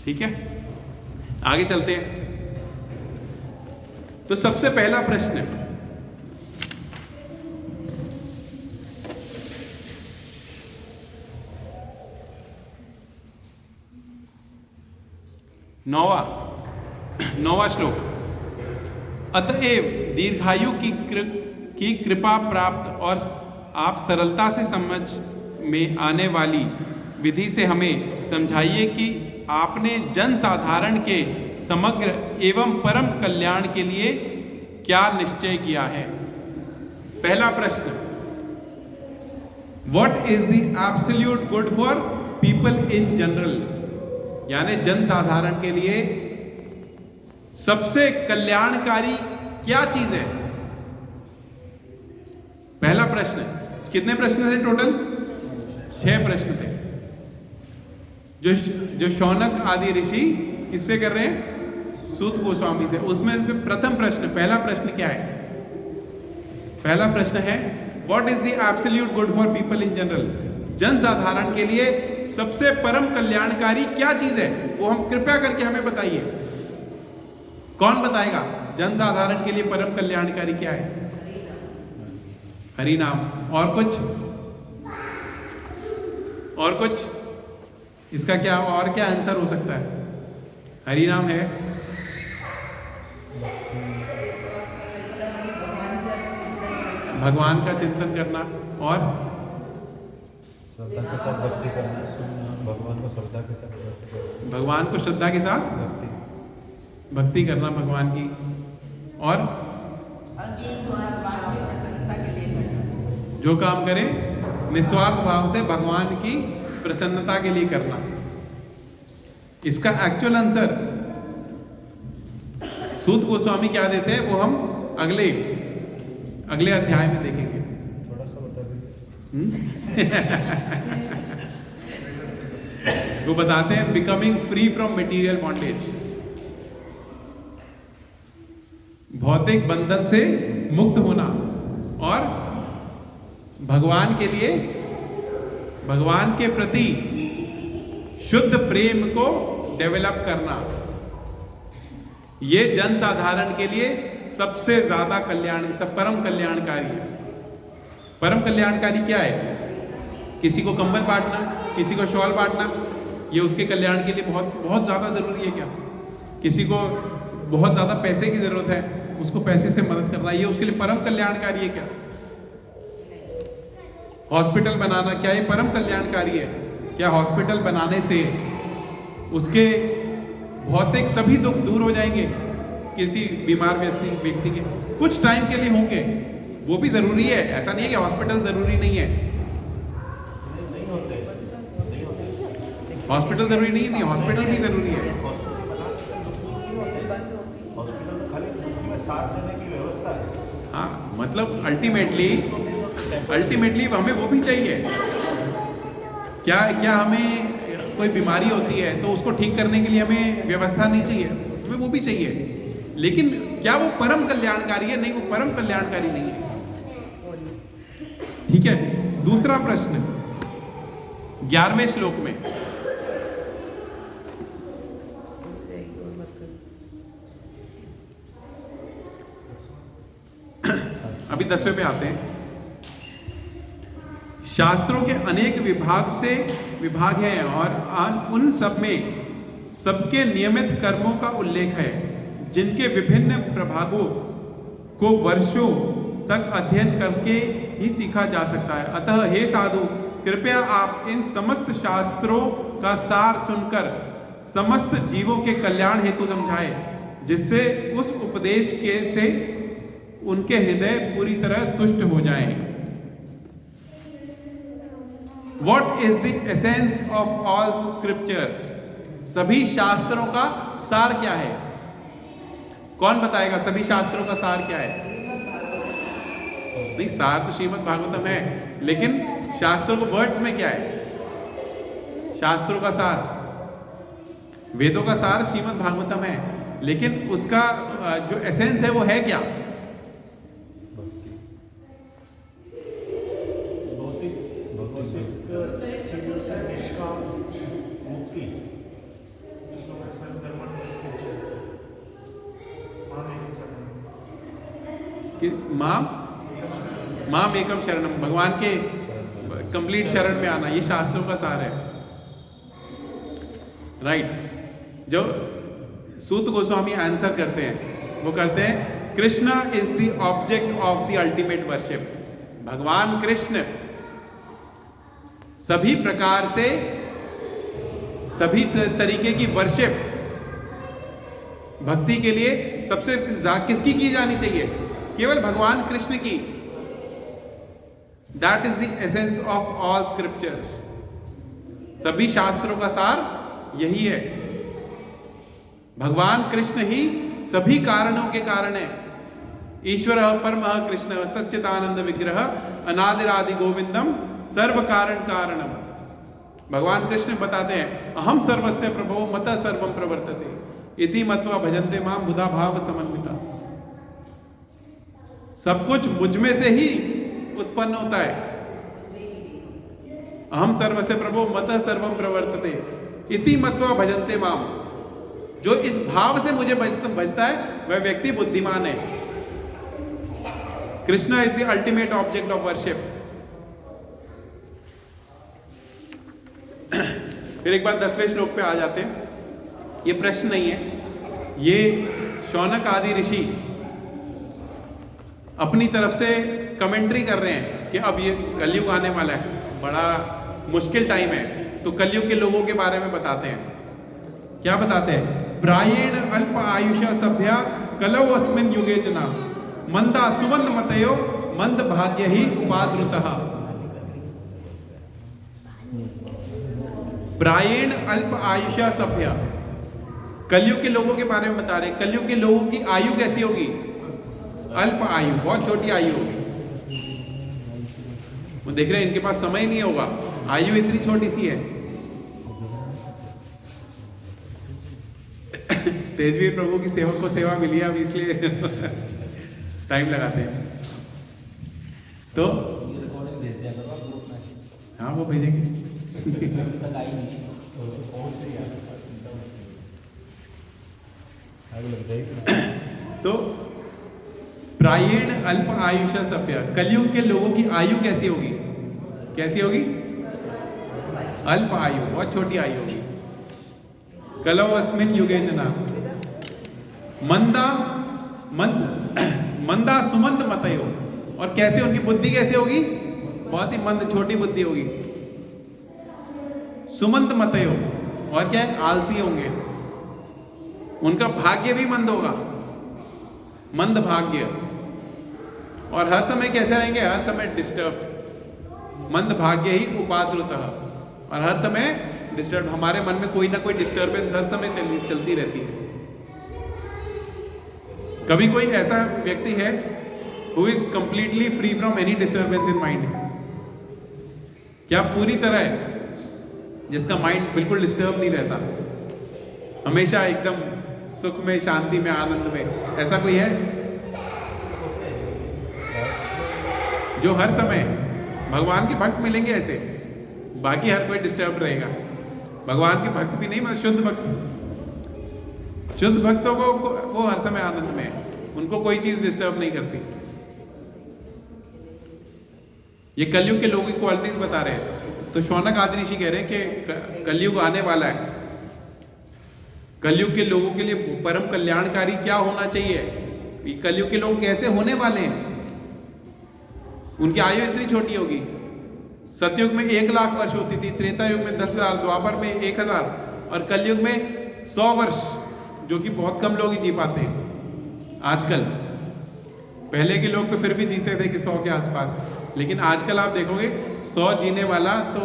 ठीक है? आगे चलते हैं। तो सबसे पहला प्रश्न, नौवा श्लोक। अतएव दीर्घायु की कृपा प्राप्त और आप सरलता से समझ में आने वाली विधि से हमें समझाइए कि आपने जन साधारण के समग्र एवं परम कल्याण के लिए क्या निश्चय किया है। पहला प्रश्न, what is the absolute good for people in general, यानी जन साधारण के लिए सबसे कल्याणकारी क्या चीज है? पहला प्रश्न। कितने प्रश्न थे टोटल? 6 प्रश्न थे, जो शौनक आदि ऋषि किससे कर रहे हैं? सूत गोस्वामी से। उसमें प्रथम प्रश्न, पहला प्रश्न क्या है? पहला प्रश्न है what is the absolute good for people in general, जन साधारण के लिए सबसे परम कल्याणकारी क्या चीज है, वो हम कृपया करके हमें बताइए। कौन बताएगा? जन साधारण के लिए परम कल्याणकारी क्या है? हरि नाम। और कुछ? और कुछ? इसका क्या और क्या आंसर हो सकता है? हरि नाम है, भगवान का चिंतन करना, और श्रद्धा के साथ भक्ति करना, भगवान को श्रद्धा के साथ भगवान को श्रद्धा के साथ भक्ति करना भगवान की, और जो काम करे निस्वार्थ भाव से भगवान की प्रसन्नता के लिए करना। इसका एक्चुअल आंसर सूत गोस्वामी क्या देते हैं वो हम अगले अध्याय में देखेंगे। थोड़ा सा बता दीजिए। वो बताते हैं becoming free from material bondage, भौतिक बंधन से मुक्त होना, और भगवान के लिए, भगवान के प्रति शुद्ध प्रेम को डेवलप करना। ये जन साधारण के लिए सबसे ज्यादा परम कल्याणकारी है। परम कल्याणकारी क्या है? किसी को कंबल बांटना, किसी को शॉल बांटना, ये उसके कल्याण के लिए बहुत बहुत ज्यादा जरूरी है क्या? किसी को बहुत ज्यादा पैसे की जरूरत है, उसको पैसे से मदद करना, ये उसके लिए परम कल्याणकारी है क्या? हॉस्पिटल बनाना, क्या ये परम कल्याणकारी है? क्या हॉस्पिटल बनाने से उसके भौतिक सभी दुख दूर हो जाएंगे? किसी बीमार व्यक्ति के कुछ टाइम के लिए होंगे, वो भी जरूरी है, ऐसा नहीं है कि हॉस्पिटल जरूरी नहीं है। नहीं होते। हॉस्पिटल जरूरी नहीं है, हॉस्पिटल भी जरूरी है। हॉस्पिटल तो खाली दुख में साथ देने की व्यवस्था है। हाँ, मतलब अल्टीमेटली हमें वो भी चाहिए। क्या हमें कोई बीमारी होती है तो उसको ठीक करने के लिए हमें व्यवस्था नहीं चाहिए, हमें वो भी चाहिए। लेकिन क्या वो परम कल्याणकारी है? नहीं, वो परम कल्याणकारी नहीं है। ठीक है, दूसरा प्रश्न 11वें श्लोक में, अभी 10वें पे आते हैं। शास्त्रों के अनेक विभाग हैं और उन सब में सबके नियमित कर्मों का उल्लेख है, जिनके विभिन्न प्रभागों को वर्षों तक अध्ययन करके ही सीखा जा सकता है। अतः हे साधु, कृपया आप इन समस्त शास्त्रों का सार चुनकर समस्त जीवों के कल्याण हेतु समझाए, जिससे उस उपदेश से उनके हृदय पूरी तरह तुष्ट हो जाएं। What is the essence of all scriptures? सभी शास्त्रों का सार क्या है? कौन बताएगा सभी शास्त्रों का सार क्या है? नहीं, सार तो श्रीमद् भागवतम है, लेकिन शास्त्रों को वर्ड्स में क्या है? शास्त्रों का सार, वेदों का सार श्रीमद् भागवतम है, लेकिन उसका जो एसेंस है वो है क्या? माम एकम शरणम, भगवान के कंप्लीट शरण में आना, ये शास्त्रों का सार है। राइट। जो सूत गोस्वामी आंसर करते हैं वो करते हैं, Krishna is the object of the ultimate worship. भगवान कृष्ण सभी प्रकार से, सभी तरीके की वर्शिप, भक्ति के लिए सबसे किसकी की जानी चाहिए? केवल भगवान कृष्ण की। That is the essence of all scriptures. सभी शास्त्रों का सार यही है। भगवान कृष्ण ही सभी कारणों के कारण है। ईश्वर परमः कृष्ण सच्चिदानंद विग्रह अनादिरादि गोविंदम सर्व कारण कारणम। भगवान कृष्ण बताते हैं, अहम सर्वस्य प्रभो मतः सर्वम प्रवर्तते इति मत्वा भजन्ते माम बुधा भाव समन्विता। सब कुछ मुझ में से ही उत्पन्न होता है। अहम सर्वस्य प्रभो मतः सर्वम प्रवर्तते इति मत्वा भजन्ते माम। जो इस भाव से मुझे भजता है वह व्यक्ति बुद्धिमान है। Krishna is the ultimate object of worship. फिर एक बार 10वें श्लोक पे आ जाते हैं। ये प्रश्न नहीं है, ये शौनक आदि ऋषि अपनी तरफ से कमेंट्री कर रहे हैं कि अब ये कलयुग आने वाला है, बड़ा मुश्किल टाइम है, तो कलयुग के लोगों के बारे में बताते हैं। क्या बताते हैं? प्रायेण अल्प आयुषा सभ्या कलौ अस्मिन् युगे जना मंदा सुमंद मतयो मंद भाग्य ही उपाद्रुतः। प्रायेण अल्प आयुषा सभ्या, कलयुग के लोगों के बारे में बता रहे हैं। कलयुग के लोगों की आयु कैसी होगी? अल्प आयु, बहुत छोटी आयु होगी। वो देख रहे हैं इनके पास समय नहीं होगा, आयु इतनी छोटी सी है। तेजवीर प्रभु की सेवक को सेवा मिली है, अब इसलिए टाइम लगाते हैं। तो हाँ, वो भेजेंगे। तो प्रायेण अल्प आयुषा सभ्या, कलयुग के लोगों की आयु कैसी होगी? कैसी होगी? अल्प आयु, बहुत छोटी आयु होगी। कलौ अस्मिन् युगे जना मंदा सुमंद मतयो। और कैसे उनकी बुद्धि कैसे होगी? बहुत ही मंद, छोटी बुद्धि होगी। सुमंद मतयो, और क्या है? आलसी होंगे। उनका भाग्य भी मंद होगा, मंद भाग्य। और हर समय कैसे रहेंगे? हर समय डिस्टर्ब। मंद भाग्य ही उपाद्रुतः, और हर समय डिस्टर्ब। हमारे मन में कोई ना कोई डिस्टर्बेंस हर समय चलती रहती है। कभी कोई ऐसा व्यक्ति है who is completely free from any disturbance in mind? क्या पूरी तरह है जिसका माइंड बिल्कुल डिस्टर्ब नहीं रहता, हमेशा एकदम सुख में, शांति में, आनंद में, ऐसा कोई है जो हर समय भगवान के भक्त मिलेंगे ऐसे? बाकी हर कोई डिस्टर्ब रहेगा, भगवान के भक्त भी नहीं, मतलब शुद्ध भक्त। शुद्ध भक्तों को वो हर समय आनंद में है, उनको कोई चीज डिस्टर्ब नहीं करती। ये कलयुग के लोगों की क्वालिटीज बता रहे हैं। तो शौनक आदि ऋषि कह रहे हैं कि कलयुग आने वाला है, कलयुग के लोगों के लिए परम कल्याणकारी क्या होना चाहिए, ये कलयुग के लोग कैसे होने वाले हैं। उनकी आयु इतनी छोटी होगी। सतयुग में 1,00,000 वर्ष होती थी, त्रेता युग में 10,000, द्वापर में 1,000 और कलयुग में 100 वर्ष, जो कि बहुत कम लोग ही जी पाते हैं आजकल। पहले के लोग तो फिर भी जीते थे कि 100 के आसपास, लेकिन आजकल आप देखोगे 100 जीने वाला तो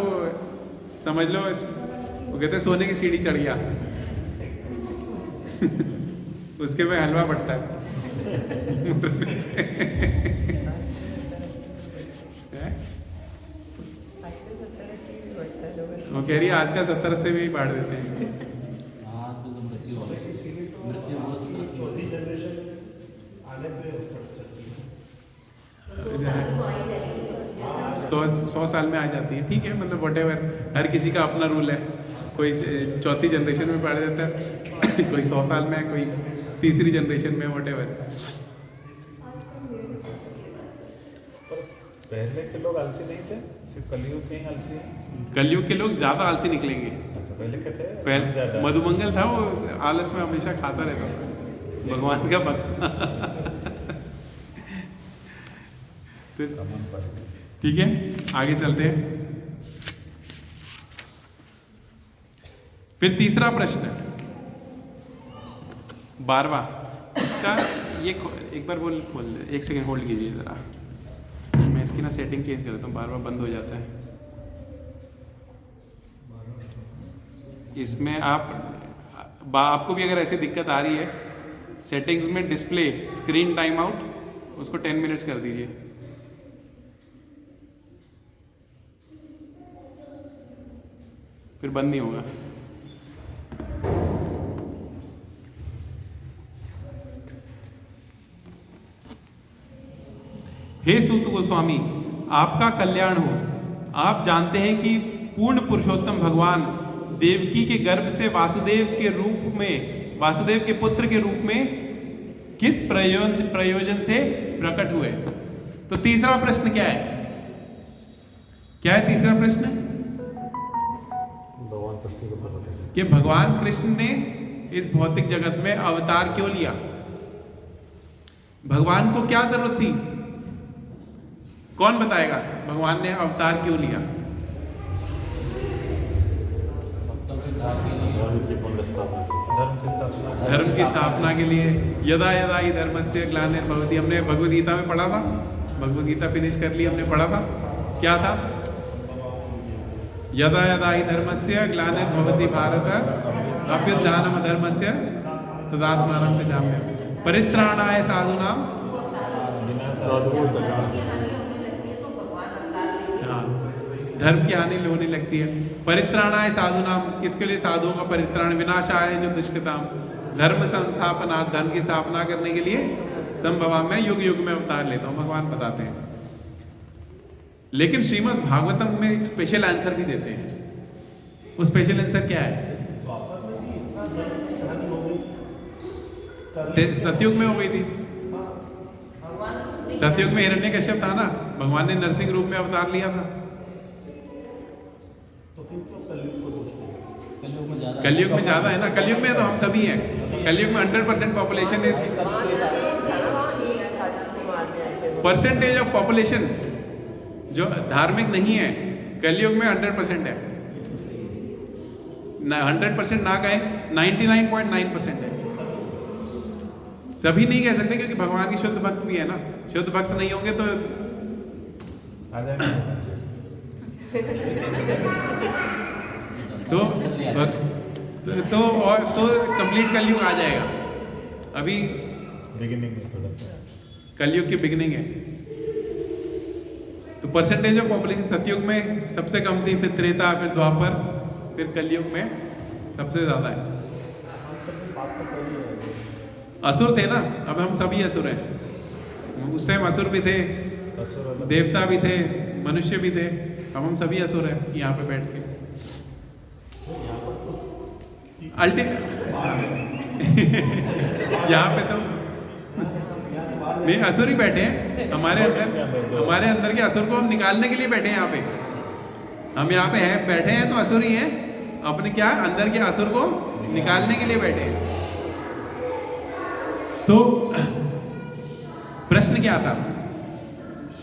समझ लो वो कहते सोने की सीढ़ी चढ़ गया। उसके में हलवा बढ़ता है। वो कह रही है आजकल 70-80 में ही बांट देते हैं। चौथी जनरेशन आने पे 100 साल में आ जाती है, ठीक है, मतलब वटेवर, हर किसी का अपना रूल है। कोई चौथी जनरेशन में पढ़ देता है, कोई 100 साल में है, कोई तीसरी जनरेशन में, वटेवर। पहले के लोग आलसी नहीं थे, सिर्फ कलयुग के ही आलसी हैं। कलयुग के लोग ज्यादा आलसी निकलेंगे। अच्छा, पहले के थे? पहले मधुमंगल था, वो आलस में हमेशा खाता रहता था, भगवान का भक्त। ठीक है, आगे चलते हैं। फिर तीसरा प्रश्न 12वां, इसका ये एक बार बोल खोल दे, एक सेकंड होल्ड कीजिए जरा, मैं इसकी ना सेटिंग चेंज कर देता हूँ, बार बंद हो जाता है। इसमें आपको भी अगर ऐसी दिक्कत आ रही है, सेटिंग्स में डिस्प्ले स्क्रीन टाइम आउट, उसको 10 मिनट्स कर दीजिए। फिर बंद नहीं होगा। हे सूत गोस्वामी, आपका कल्याण हो। आप जानते हैं कि पूर्ण पुरुषोत्तम भगवान देवकी के गर्भ से वासुदेव के रूप में, वासुदेव के पुत्र के रूप में किस प्रयोजन से प्रकट हुए। तो तीसरा प्रश्न क्या है? क्या है तीसरा प्रश्न? कि भगवान कृष्ण ने इस भौतिक जगत में अवतार क्यों लिया? भगवान को क्या जरूरत थी? कौन बताएगा भगवान ने अवतार क्यों लिया? धर्म की स्थापना के लिए। यदा यदा ही धर्मस्य ग्लानिर्भवति, हमने भगवद गीता में पढ़ा था, भगवद गीता फिनिश कर ली, हमने पढ़ा था, क्या था? यदा यदा ही धर्मस्य ग्लानिर्भवति भारत अभ्युत्थानम धर्मस्य तदात्मानं सृजाम्यहम् परित्राणाय साधूनां। हाँ, धर्म की हानि होने लगती है। परित्राणाय साधूनाम, किसके लिए? साधुओं का परित्राण। विनाशाय जो दुष्कृताम, धर्म संस्थापना, धर्म की स्थापना करने के लिए संभवा मैं युग युग में अवतार लेता हूँ, भगवान बताते हैं। लेकिन श्रीमद् भागवतम में एक स्पेशल आंसर भी देते हैं। वो स्पेशल आंसर क्या है? सतयुग में हो गई थी। सतयुग में हिरण्यकश्यप था ना, भगवान ने नरसिंह रूप में अवतार लिया था। कलयुग में ज्यादा है ना, कलयुग में तो हम सभी हैं। कलयुग में 100% population is, percentage of population जो धार्मिक नहीं है, कलयुग में 100% है। 100% ना कहें, 99.9% है। सभी नहीं कह सकते, क्योंकि भगवान के शुद्ध भक्त भी है ना। शुद्ध भक्त नहीं होंगे तो कंप्लीट कलयुग आ जाएगा। अभी कलयुग की बिगिनिंग है। तो परसेंटेज ऑफ पॉपुलेशन सतयुग में सबसे कम थी, फिर त्रेता, फिर द्वापर, फिर कलयुग में सबसे ज्यादा है। असुर थे ना, अब हम सभी असुर हैं। उस टाइम असुर भी थे, देवता भी थे, मनुष्य भी थे, अब हम सभी असुर हैं यहाँ पे बैठ के। यहाँ पे तो नहीं, असुर ही बैठे हैं हमारे अंदर के असुर को हम निकालने के लिए बैठे हैं यहाँ पे। हम यहाँ पे हैं, बैठे हैं तो असुर ही हैं, अपने क्या अंदर के असुर को निकालने के लिए बैठे हैं। तो प्रश्न क्या था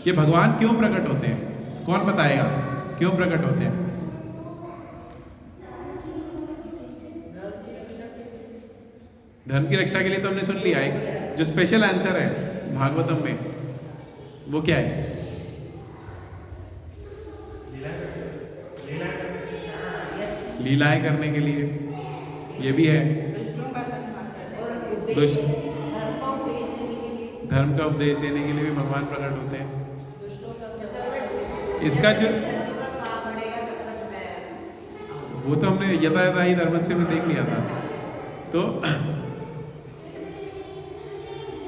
कि भगवान क्यों प्रकट होते हैं? कौन बताएगा क्यों प्रकट होते हैं? धर्म की रक्षा के लिए तो हमने सुन लिया। एक जो स्पेशल आंसर है भागवतम में, वो क्या है? लीलाएं करने के लिए, ये भी है। धर्म का उपदेश देने के लिए भी भगवान प्रकट होते हैं। इसका जो वो तो हमने यथा ही धर्मस्य में देख लिया था। तो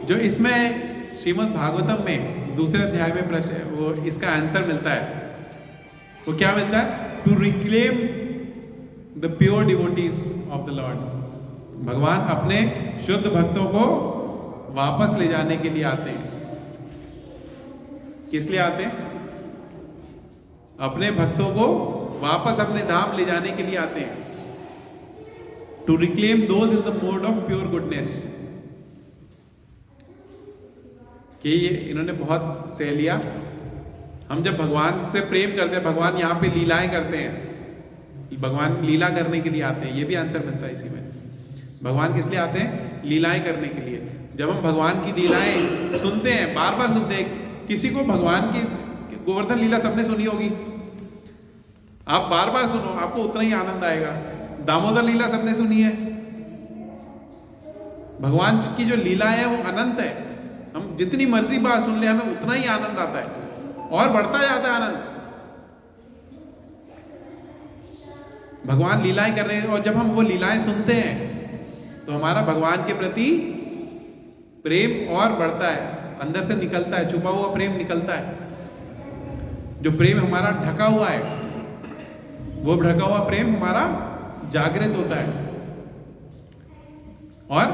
जो इसमें श्रीमद् भागवतम में दूसरे अध्याय में प्रश्न वो इसका आंसर मिलता है, वो क्या मिलता है? To reclaim the pure devotees of the lord. भगवान अपने शुद्ध भक्तों को वापस ले जाने के लिए आते हैं। किस लिए आते हैं? अपने भक्तों को वापस अपने धाम ले जाने के लिए आते हैं। To reclaim those in the mode of pure goodness. कि ये इन्होंने बहुत सह लिया। हम जब भगवान से प्रेम करते हैं, भगवान यहाँ पे लीलाएं करते हैं, भगवान लीला करने के लिए आते हैं। ये भी आंसर मिलता है इसी में। भगवान किस लिए आते हैं? लीलाएं करने के लिए। जब हम भगवान की लीलाएं सुनते हैं, बार बार सुनते हैं, किसी को भगवान की गोवर्धन लीला सबने सुनी होगी, आप बार बार सुनो, आपको उतना ही आनंद आएगा। दामोदर लीला सबने सुनी है। भगवान की जो लीला है वो अनंत है। हम जितनी मर्जी बार सुन ले, हमें उतना ही आनंद आता है और बढ़ता जाता है आनंद। भगवान लीलाएं कर रहे हैं, और जब हम वो लीलाएं सुनते हैं तो हमारा भगवान के प्रति प्रेम और बढ़ता है, अंदर से निकलता है, छुपा हुआ प्रेम निकलता है। जो प्रेम हमारा ढका हुआ है, वो ढका हुआ प्रेम हमारा जागृत होता है, और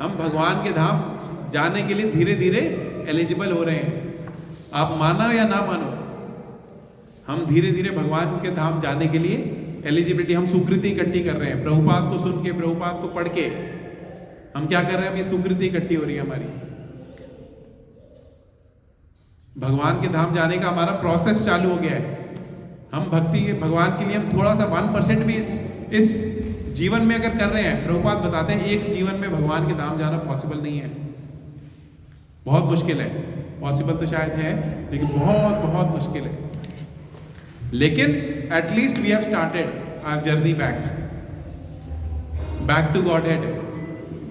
हम भगवान के धाम जाने के लिए धीरे धीरे एलिजिबल हो रहे हैं। आप मानो या ना मानो, हम धीरे धीरे भगवान के धाम जाने के लिए एलिजिबिलिटी, हम स्वीकृति इकट्ठी कर रहे हैं। प्रभुपाद को सुन के, प्रभुपाद को पढ़ के हम क्या कर रहे हैं? हम ये स्वीकृति इकट्ठी हो रही है हमारी। भगवान के धाम जाने का हमारा प्रोसेस चालू हो गया है। हम भक्ति भगवान के लिए हम थोड़ा सा 1% भी इस जीवन में अगर कर रहे हैं, प्रभुपाद बताते हैं एक जीवन में भगवान के धाम जाना पॉसिबल नहीं है, बहुत मुश्किल है। पॉसिबल तो शायद है, लेकिन बहुत बहुत मुश्किल है। लेकिन at least we have started our journey back to godhead.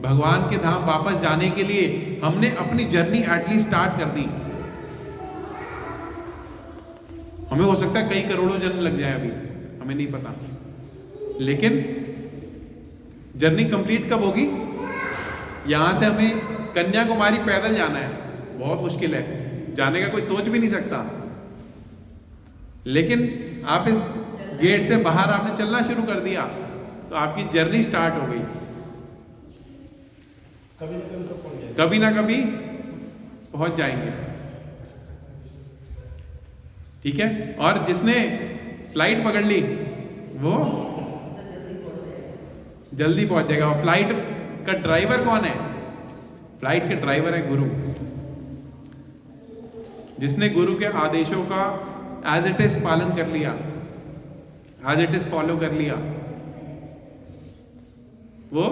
भगवान के धाम वापस जाने के लिए हमने अपनी जर्नी एटलीस्ट स्टार्ट कर दी। हमें हो सकता है कई करोड़ों जन्म लग जाए, अभी हमें नहीं पता, लेकिन जर्नी कंप्लीट कब होगी? यहां से हमें कन्याकुमारी पैदल जाना है, बहुत मुश्किल है, जाने का कोई सोच भी नहीं सकता। लेकिन आप इस गेट से बाहर आपने चलना शुरू कर दिया तो आपकी जर्नी स्टार्ट हो गई। कभी ना कभी पहुंच जाएंगे, ठीक है। और जिसने फ्लाइट पकड़ ली वो जल्दी पहुंच जाएगा। और फ्लाइट का ड्राइवर कौन है? फ्लाइट के ड्राइवर है गुरु। जिसने गुरु के आदेशों का एज इट इज पालन कर लिया, एज इट इज फॉलो कर लिया, वो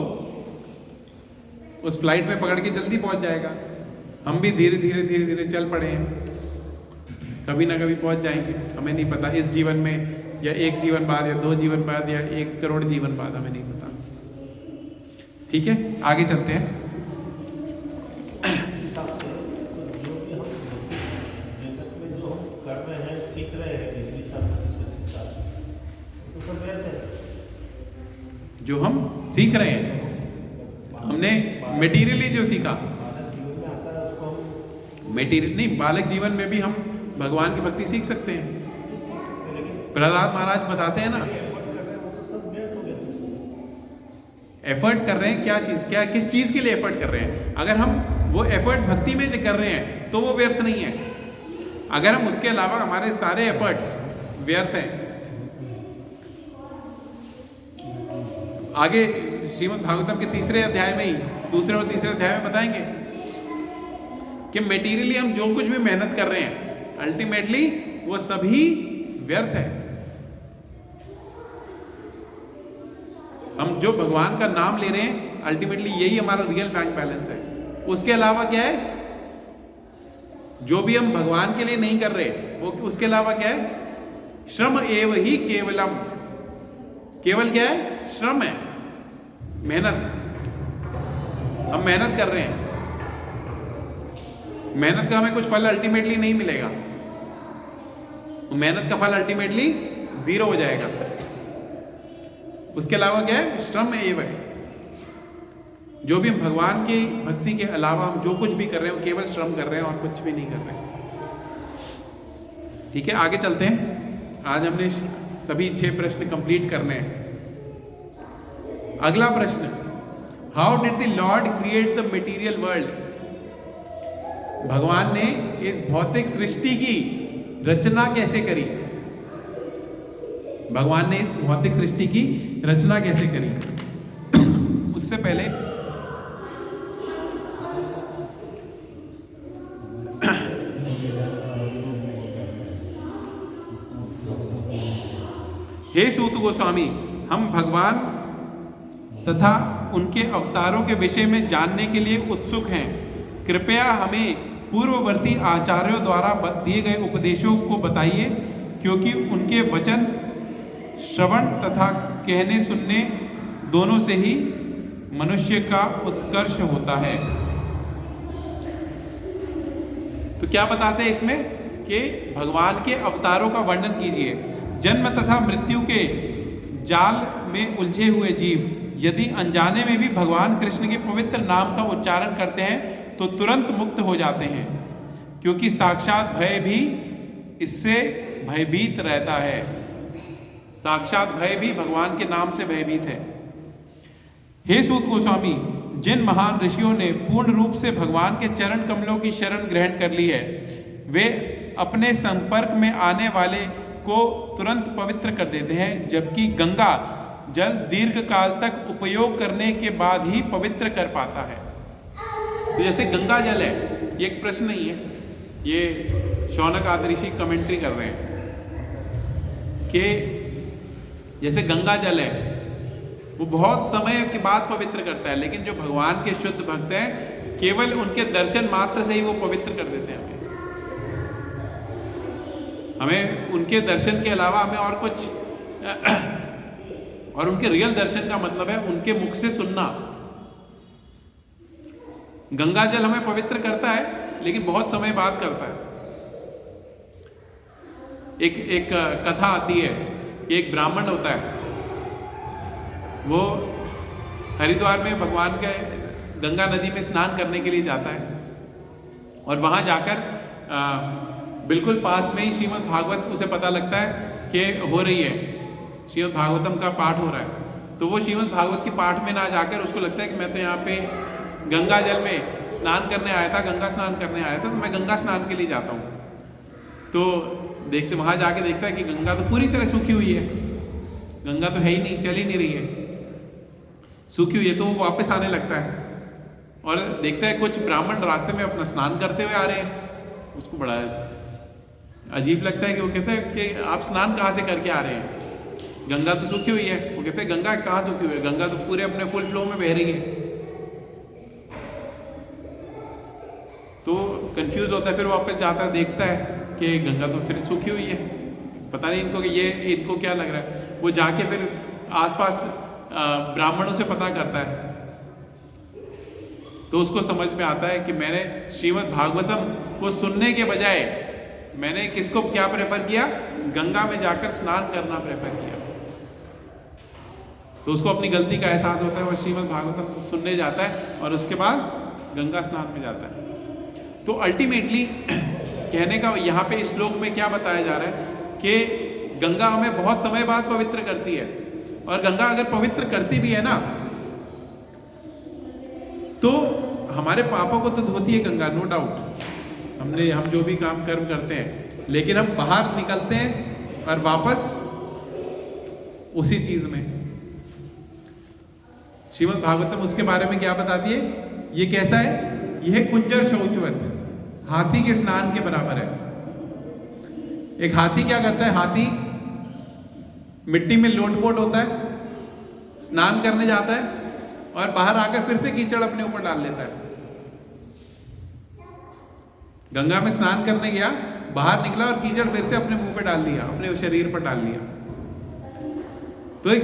उस फ्लाइट में पकड़ के जल्दी पहुंच जाएगा। हम भी धीरे धीरे धीरे धीरे चल पड़े हैं, कभी ना कभी पहुंच जाएंगे। हमें नहीं पता इस जीवन में, या एक जीवन बाद, या 2 जीवन बाद, या 1 करोड़ जीवन बाद, हमें नहीं पता। ठीक है, आगे चलते हैं। जो हम सीख रहे हैं हमने मेटीरियली जो सीखा, मानव जीवन में आता है उसको हम मेटीरियल नहीं, बालक जीवन में भी हम भगवान की भक्ति सीख सकते हैं। नहीं सीख सकते, लेकिन प्रहलाद महाराज बताते हैं ना, एफर्ट कर रहे हैं वो तो सब व्यर्थ हो गया। एफर्ट कर रहे हैं क्या चीज, क्या किस चीज के लिए एफर्ट कर रहे हैं? अगर हम वो एफर्ट भक्ति में कर रहे हैं तो वो व्यर्थ नहीं है। अगर हम उसके अलावा हमारे सारे एफर्ट्स व्यर्थ हैं। आगे श्रीमद् भागवतम के तीसरे अध्याय में ही, दूसरे और तीसरे अध्याय में बताएंगे कि मेटीरियली हम जो कुछ भी मेहनत कर रहे हैं अल्टीमेटली वो सभी व्यर्थ है। हम जो भगवान का नाम ले रहे हैं अल्टीमेटली यही हमारा रियल बैंक बैलेंस है। उसके अलावा क्या है, जो भी हम भगवान के लिए नहीं कर रहे वो उसके अलावा क्या है, श्रम एव ही केवलम, केवल क्या है, श्रम है, मेहनत। हम मेहनत कर रहे हैं, मेहनत का हमें कुछ फल अल्टीमेटली नहीं मिलेगा, मेहनत का फल अल्टीमेटली 0 हो जाएगा। उसके अलावा क्या है, श्रम एव है। जो भी हम भगवान की भक्ति के अलावा हम जो कुछ भी कर रहे हैं वो केवल श्रम कर रहे हैं और कुछ भी नहीं कर रहे हैं। ठीक है, आगे चलते हैं। आज हमने सभी 6 प्रश्न कंप्लीट करने हैं। अगला प्रश्न, how did the Lord create the material world? भगवान ने इस भौतिक सृष्टि की रचना कैसे करी? भगवान ने इस भौतिक सृष्टि की रचना कैसे करी? उससे पहले हे सूत गोस्वामी, हम भगवान तथा उनके अवतारों के विषय में जानने के लिए उत्सुक हैं। कृपया हमें पूर्ववर्ती आचार्यों द्वारा दिए गए उपदेशों को बताइए, क्योंकि उनके वचन श्रवण तथा कहने सुनने दोनों से ही मनुष्य का उत्कर्ष होता है। तो क्या बताते हैं इसमें कि भगवान के अवतारों का वर्णन कीजिए। जन्म तथा मृत्यु के जाल में उलझे हुए जीव यदि अनजाने में भी भगवान कृष्ण के पवित्र नाम का उच्चारण करते हैं तो तुरंत मुक्त हो जाते हैं, क्योंकि साक्षात भय भी इससे भयभीत रहता है। साक्षात भय भी भगवान के नाम से भयभीत है। हे सूत गोस्वामी, जिन महान ऋषियों ने पूर्ण रूप से भगवान के चरण कमलों की शरण ग्रहण कर ली है, वे अपने संपर्क में आने वाले को तुरंत पवित्र कर देते हैं, जबकि गंगा जल दीर्घ काल तक उपयोग करने के बाद ही पवित्र कर पाता है। तो जैसे गंगा जल है, ये एक प्रश्न नहीं है, ये शौनक आदि ऋषि कमेंट्री कर रहे हैं कि जैसे गंगा जल है वो बहुत समय के बाद पवित्र करता है, लेकिन जो भगवान के शुद्ध भक्त हैं केवल उनके दर्शन मात्र से ही वो पवित्र कर देते हैं। हमें उनके दर्शन के अलावा हमें और कुछ और उनके रियल दर्शन का मतलब है उनके मुख से सुनना। गंगा जल हमें पवित्र करता है लेकिन बहुत समय बाद करता है। एक कथा आती है कि एक ब्राह्मण होता है, वो हरिद्वार में भगवान के गंगा नदी में स्नान करने के लिए जाता है और वहां जाकर बिल्कुल पास में ही श्रीमद् भागवत उसे पता लगता है कि हो रही है, श्रीमद् भागवतम का पाठ हो रहा है। तो वो श्रीमद् भागवत के पाठ में ना जाकर उसको लगता है कि मैं तो यहाँ पे गंगा जल में स्नान करने आया था, गंगा स्नान करने आया था, तो मैं गंगा स्नान के लिए जाता हूँ। तो देखते वहां जाके देखता है कि गंगा तो पूरी तरह सूखी हुई है, गंगा तो है ही नहीं, चल ही नहीं रही है, सूखी हुई है। तो वो वापस आने लगता है और देखता है कुछ ब्राह्मण रास्ते में अपना स्नान करते हुए आ रहे हैं। उसको बड़ा अजीब लगता है कि वो कहते हैं कि आप स्नान कहाँ से करके आ रहे हैं, गंगा तो सूखी हुई है। वो कहते हैं गंगा कहाँ सूखी हुई है, गंगा तो पूरे अपने फुल फ्लो में बह रही है। तो कंफ्यूज होता है, फिर वापस जाता है, देखता है कि गंगा तो फिर सूखी हुई है, पता नहीं इनको कि ये इनको क्या लग रहा है। वो जाके फिर आसपास ब्राह्मणों से पता करता है, तो उसको समझ में आता है कि मैंने श्रीमद् भागवतम को सुनने के बजाय मैंने किसको क्या प्रेफर किया, गंगा में जाकर स्नान करना प्रेफर किया। तो उसको अपनी गलती का एहसास होता है, वह श्रीमद् भागवतम सुनने जाता है और उसके बाद गंगा स्नान में जाता है। तो अल्टीमेटली कहने का यहाँ पे इस श्लोक में क्या बताया जा रहा है कि गंगा हमें बहुत समय बाद पवित्र करती है, और गंगा अगर पवित्र करती भी है ना तो हमारे पापों को तो धोती है गंगा, नो डाउट। हम जो भी काम कर्म करते हैं, लेकिन हम बाहर निकलते हैं और वापस उसी चीज में। श्रीमद् भागवतम उसके बारे में क्या बताती है, ये कैसा है, यह कुंजर शौचवत, हाथी के स्नान के बराबर है। एक हाथी क्या करता है, हाथी मिट्टी में लोटपोट होता है, स्नान करने जाता है और बाहर आकर फिर से कीचड़ अपने ऊपर डाल लेता है। गंगा में स्नान करने गया, बाहर निकला और कीचड़ फिर से अपने मुंह पे डाल दिया, अपने शरीर पर डाल लिया। तो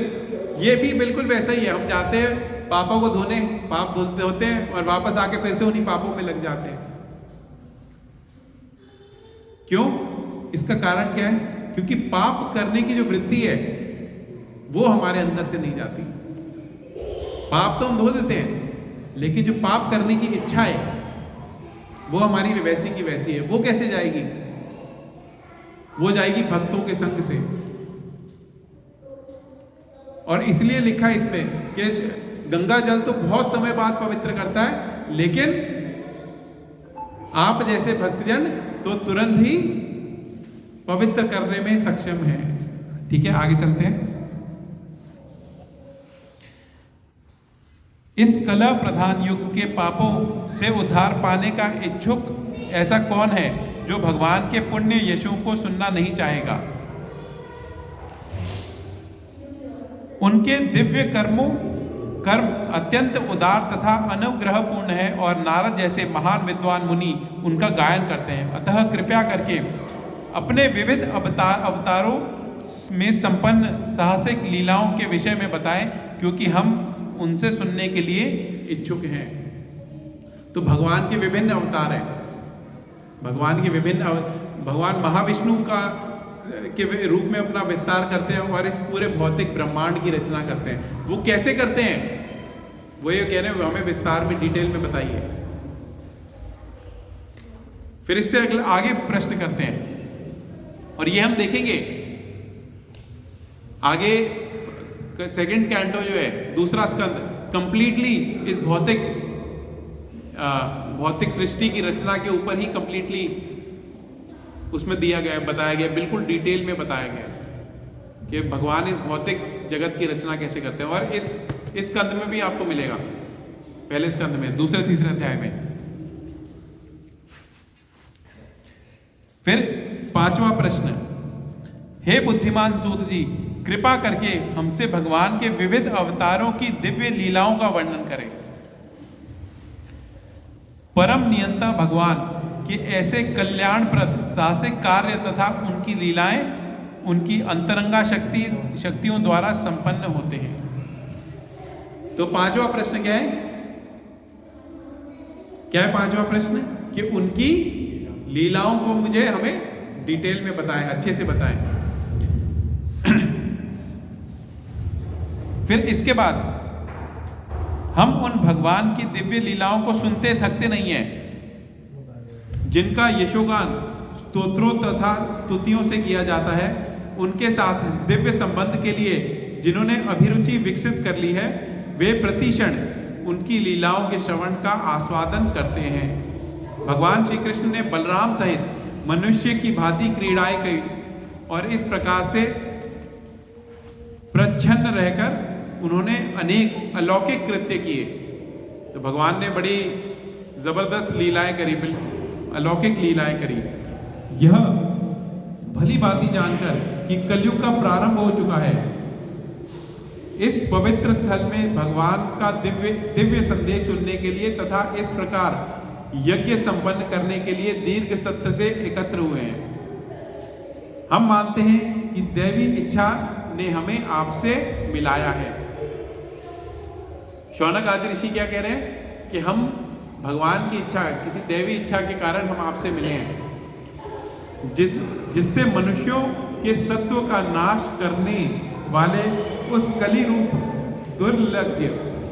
ये भी बिल्कुल वैसा ही है, हम जाते हैं पापों को धोने, पाप धुलते होते हैं और वापस आके फिर से उन्हीं पापों में लग जाते हैं। क्यों? इसका कारण क्या है? क्योंकि पाप करने की जो वृत्ति है वो हमारे अंदर से नहीं जाती। पाप तो हम धो देते हैं, लेकिन जो पाप करने की इच्छा है वो हमारी वैसी की वैसी है। वो कैसे जाएगी? वो जाएगी भक्तों के संग से। और इसलिए लिखा है इसमें कि गंगा जल तो बहुत समय बाद पवित्र करता है, लेकिन आप जैसे भक्तजन तो तुरंत ही पवित्र करने में सक्षम है। ठीक है, आगे चलते हैं। इस कलह प्रधान युग के पापों से उद्धार पाने का इच्छुक ऐसा कौन है जो भगवान के पुण्य यशों को सुनना नहीं चाहेगा? उनके दिव्य कर्म अत्यंत उदार तथा अनुग्रहपूर्ण है और नारद जैसे महान विद्वान मुनि उनका गायन करते हैं। अतः कृपया करके अपने विविध अवतारों में संपन्न साहसिक लीलाओं के विषय में बताएं, क्योंकि हम उनसे सुनने के लिए इच्छुक हैं। तो भगवान के विभिन्न अवतार हैं, भगवान महाविष्णु के रूप में अपना विस्तार करते हैं और इस पूरे भौतिक ब्रह्मांड की रचना करते हैं। वो कैसे करते हैं? वो ये कह रहे हैं हमें विस्तार में डिटेल में बताइए। फिर इससे अगले आगे प्रश्न करते हैं और ये हम देखेंगे आगे। सेकंड कैंटो जो है, दूसरा स्कंद, कंप्लीटली इस भौतिक सृष्टि की रचना के ऊपर ही कंप्लीटली उसमें दिया गया, बताया गया, बिल्कुल डिटेल में बताया गया कि भगवान इस भौतिक जगत की रचना कैसे करते हैं। और इस स्कंद में भी आपको मिलेगा, पहले स्कंद में, दूसरे तीसरे अध्याय में। फिर पांचवा प्रश्न, हे बुद्धिमान सूत जी, कृपा करके हमसे भगवान के विविध अवतारों की दिव्य लीलाओं का वर्णन करें। परम नियंता भगवान के ऐसे कल्याणप्रद साहसिक कार्य तथा उनकी लीलाएं उनकी अंतरंगा शक्तियों द्वारा संपन्न होते हैं। तो पांचवा प्रश्न क्या है? क्या है पांचवा प्रश्न? कि उनकी लीलाओं को मुझे हमें डिटेल में बताएं, अच्छे से बताएं। फिर इसके बाद हम उन भगवान की दिव्य लीलाओं को सुनते थकते नहीं हैं, जिनका यशोगान स्तोत्रों तथा स्तुतियों से किया जाता है। उनके साथ दिव्य संबंध के लिए जिन्होंने अभिरुचि विकसित कर ली है, वे प्रतिक्षण उनकी लीलाओं के श्रवण का आस्वादन करते हैं। भगवान श्री कृष्ण ने बलराम सहित मनुष्य की भांति क्रीड़ाएं की और इस प्रकार से प्रच्छन्न रहकर उन्होंने अनेक अलौकिक कृत्य किए। तो भगवान ने बड़ी जबरदस्त लीलाएं करी, अलौकिक लीलाएं करी। यह भली भांति जानकर कि कलयुग का प्रारंभ हो चुका है, इस पवित्र स्थल में भगवान का दिव्य संदेश सुनने के लिए तथा इस प्रकार यज्ञ संपन्न करने के लिए दीर्घ सत्र से एकत्र हुए हैं। हम मानते हैं कि दैवी इच्छा ने हमें आपसे मिलाया है। शौनक आदि ऋषि क्या कह रहे हैं कि हम भगवान की इच्छा, किसी दैवी इच्छा के कारण हम आपसे मिले हैं, जिससे मनुष्यों के सत्व का नाश करने वाले उस कली रूप दुर्लभ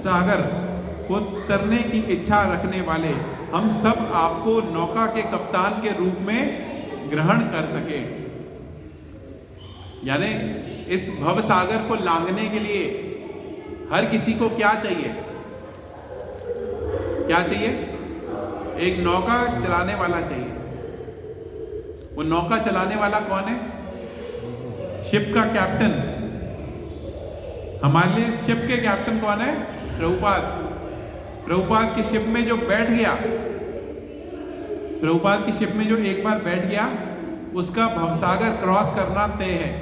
सागर को तरने की इच्छा रखने वाले हम सब आपको नौका के कप्तान के रूप में ग्रहण कर सके। यानी इस भव सागर को लांघने के लिए हर किसी को क्या चाहिए? क्या चाहिए? एक नौका चलाने वाला चाहिए। वो नौका चलाने वाला कौन है? शिप का कैप्टन। हमारे लिए शिप के कैप्टन कौन है? प्रभुपाद। प्रभुपाद की शिप में जो बैठ गया, प्रभुपाद की शिप में जो एक बार बैठ गया, उसका भवसागर क्रॉस करना तय है।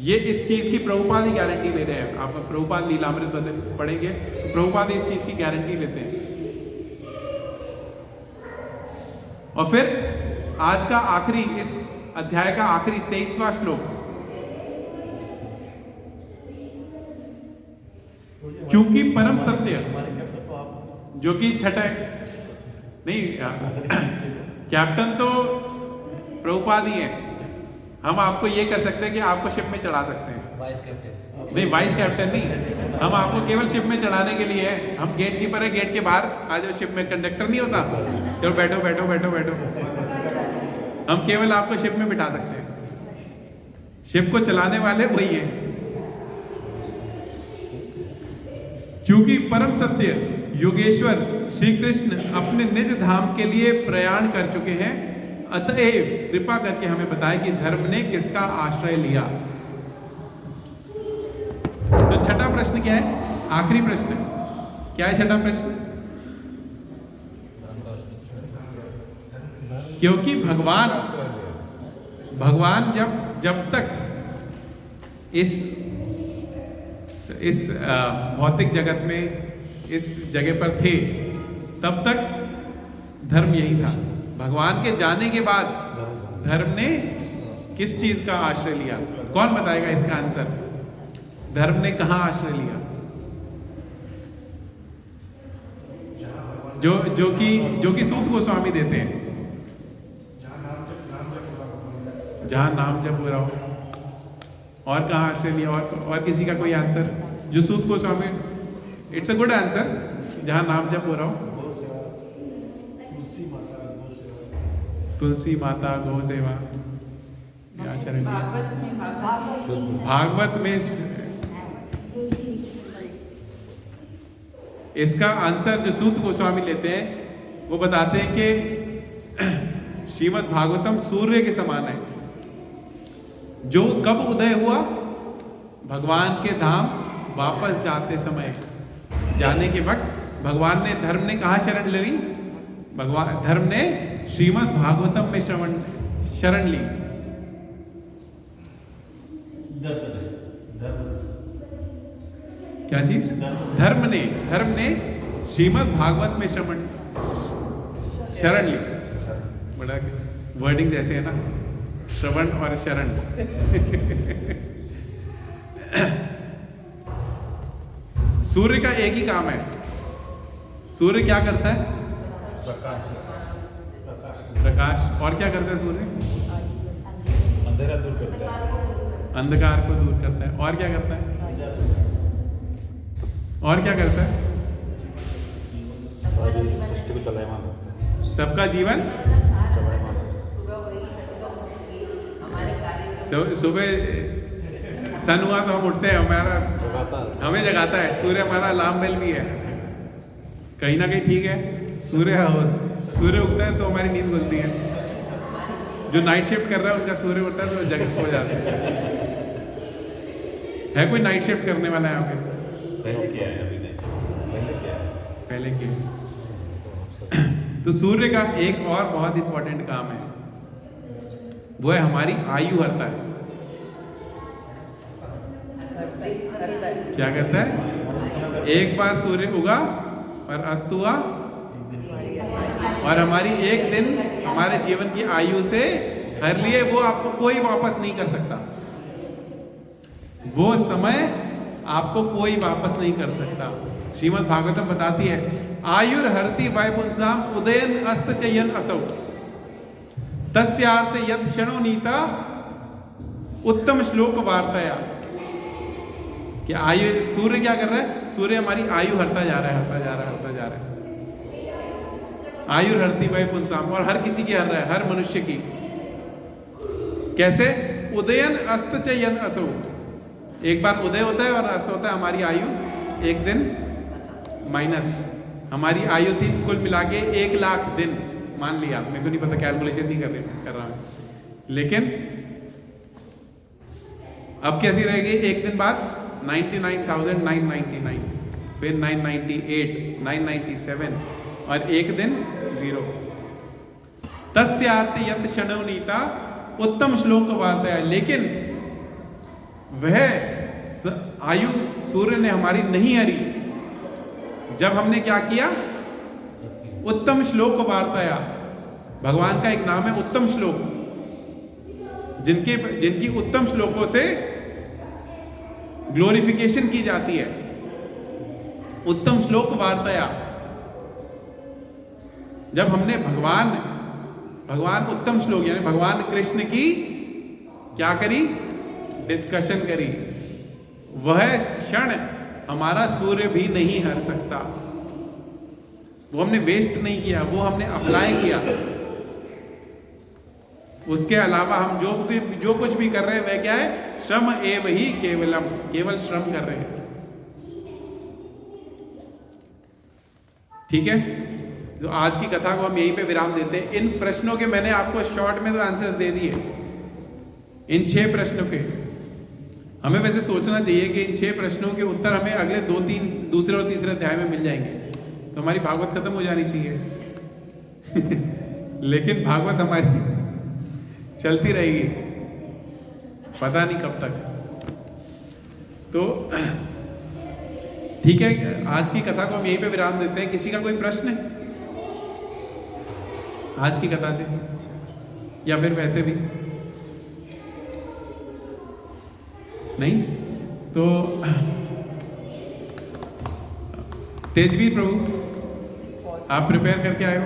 ये इस चीज की प्रभुपाद ही गारंटी ले रहे हैं। आप प्रभुपाद लीलामृत पढ़ेंगे तो प्रभुपाद इस चीज की गारंटी लेते हैं। और फिर आज का आखिरी, इस अध्याय का आखिरी 23वां श्लोक, क्योंकि परम सत्य, जो कि छठा नहीं, कैप्टन तो प्रभुपाद ही है। हम आपको ये कर सकते हैं कि आपको शिप में चढ़ा सकते हैं, वाइस कैप्टन नहीं वाइस कैप्टन नहीं, हम आपको केवल शिप में चढ़ाने के लिए है। हम गेट कीपर है, गेट के बाहर आ जाओ, शिप में कंडक्टर नहीं होता, चलो बैठो बैठो बैठो बैठो। हम केवल आपको शिप में बिठा सकते हैं, शिप को चलाने वाले वही है। क्योंकि परम सत्य योगेश्वर श्री कृष्ण अपने निज धाम के लिए प्रयाण कर चुके हैं, अतएव कृपा करके हमें बताएं कि धर्म ने किसका आश्रय लिया। तो छठा प्रश्न क्या है? आखिरी प्रश्न क्या है? छठा प्रश्न, क्योंकि भगवान जब तक इस भौतिक जगत में इस जगह पर थे, तब तक धर्म यही था। भगवान के जाने के बाद धर्म ने किस चीज का आश्रय लिया? कौन बताएगा इसका आंसर? धर्म ने कहां आश्रय लिया? जो कि सूत गोस्वामी देते हैं, जहां नाम जप हो रहा हो। और कहां आश्रय लिया? और किसी का कोई आंसर? जो Suta Goswami, it's a good answer, जहां नाम जप हो रहा हो। तुलसी माता गौ सेवा, भागवत में इसका आंसर जो सूत गोस्वामी लेते हैं, वो बताते हैं कि श्रीमद् भागवतम सूर्य के समान है, जो कब उदय हुआ? भगवान के धाम वापस जाते समय, जाने के वक्त भगवान ने, धर्म ने कहा शरण ली? भगवान धर्म ने श्रीमद् भागवतम में शरण ली। क्या चीज? धर्म ने श्रीमद् भागवत में शरण ली। बड़ा वर्डिंग जैसे है ना, श्रवण और शरण। सूर्य का एक ही काम है। सूर्य क्या करता है? प्रकाश। और क्या करता है सूर्य? अंधेरा दूर करता है, अंधकार को दूर करता है। और क्या करता है? और क्या करता है? सृष्टि को चलायमान करता है, सबका जीवन चलायमान। सुबह सन हुआ तो हम उठते हैं, हमें जगाता है। सूर्य हमारा अलार्म बेल भी है। कहीं ना कहीं ठीक है, सूर्य उगता है तो हमारी नींद खुलती है। जो नाइट शिफ्ट कर रहा है उनका सूर्य उठता है तो जगह सो जाते हैं। है कोई नाइट शिफ्ट करने वाला यहाँ पे? पहले क्या है? अभी नहीं, पहले क्या है? पहले क्या? तो सूर्य का एक और बहुत इंपॉर्टेंट काम है, वो है हमारी आयु हरता है। क्या करता है? एक बार सूर्य उगा और अस्त हुआ, और हमारी एक दिन हमारे जीवन की आयु से हर लिए, वो आपको कोई वापस नहीं कर सकता। वो समय आपको कोई वापस नहीं कर सकता। श्रीमद् भागवतम बताती है, आयुर हरति वै पुंसाम उदयन अस्त चयन असौ तस्यार्थ यद क्षणो नीता उत्तम श्लोक वार्ताया। कि आयु, सूर्य क्या कर रहा है? सूर्य हमारी आयु हरता जा रहा है, हरता जा रहा है, हरता जा रहा है। आयु हरती भाई पुंसाम, और हर किसी की हर रहा है, हर मनुष्य की। कैसे? उदयन अस्त चयन असो, एक बार उदय होता है और अस्त होता है। हमारी आयु एक दिन माइनस, हमारी आयु थी कुल मिला के 1,00,000 दिन मान लिया, मेरे को नहीं पता, कैलकुलेशन नहीं कर रहा हूं, लेकिन अब कैसी रहेगी? एक दिन बाद 99,999, फिर 998, 997 और एक दिन 0। तस्यार्थ यत क्षणो नीता उत्तम श्लोक वार्ता है। लेकिन वह आयु सूर्य ने हमारी नहीं हरी जब हमने क्या किया? उत्तम श्लोक वार्ताया। भगवान का एक नाम है उत्तम श्लोक, जिनकी उत्तम श्लोकों से ग्लोरिफिकेशन की जाती है। उत्तम श्लोक वार्ताया, जब हमने भगवान उत्तम श्लोक यानी भगवान कृष्ण की क्या करी? डिस्कशन करी। वह क्षण हमारा सूर्य भी नहीं हर सकता। वो हमने वेस्ट नहीं किया, वो हमने अप्लाई किया। उसके अलावा हम जो कुछ भी कर रहे हैं वह क्या है? श्रम एव ही केवलम, केवल श्रम कर रहे हैं। ठीक है, तो आज की कथा को हम यहीं पे विराम देते हैं। इन प्रश्नों के मैंने आपको शॉर्ट में तो आंसर्स दे दिए, इन 6 प्रश्नों के। हमें वैसे सोचना चाहिए कि इन 6 प्रश्नों के उत्तर हमें अगले 2-3 दूसरे और तीसरे अध्याय में मिल जाएंगे, तो हमारी भागवत खत्म हो जानी चाहिए। लेकिन भागवत हमारी चलती रहेगी, पता नहीं कब तक। तो ठीक है, आज की कथा को हम यहीं पे विराम देते हैं। किसी का कोई प्रश्न है आज की कथा से, या फिर वैसे भी नहीं? तो तेजवीर प्रभु, आप प्रिपेयर करके आए हो?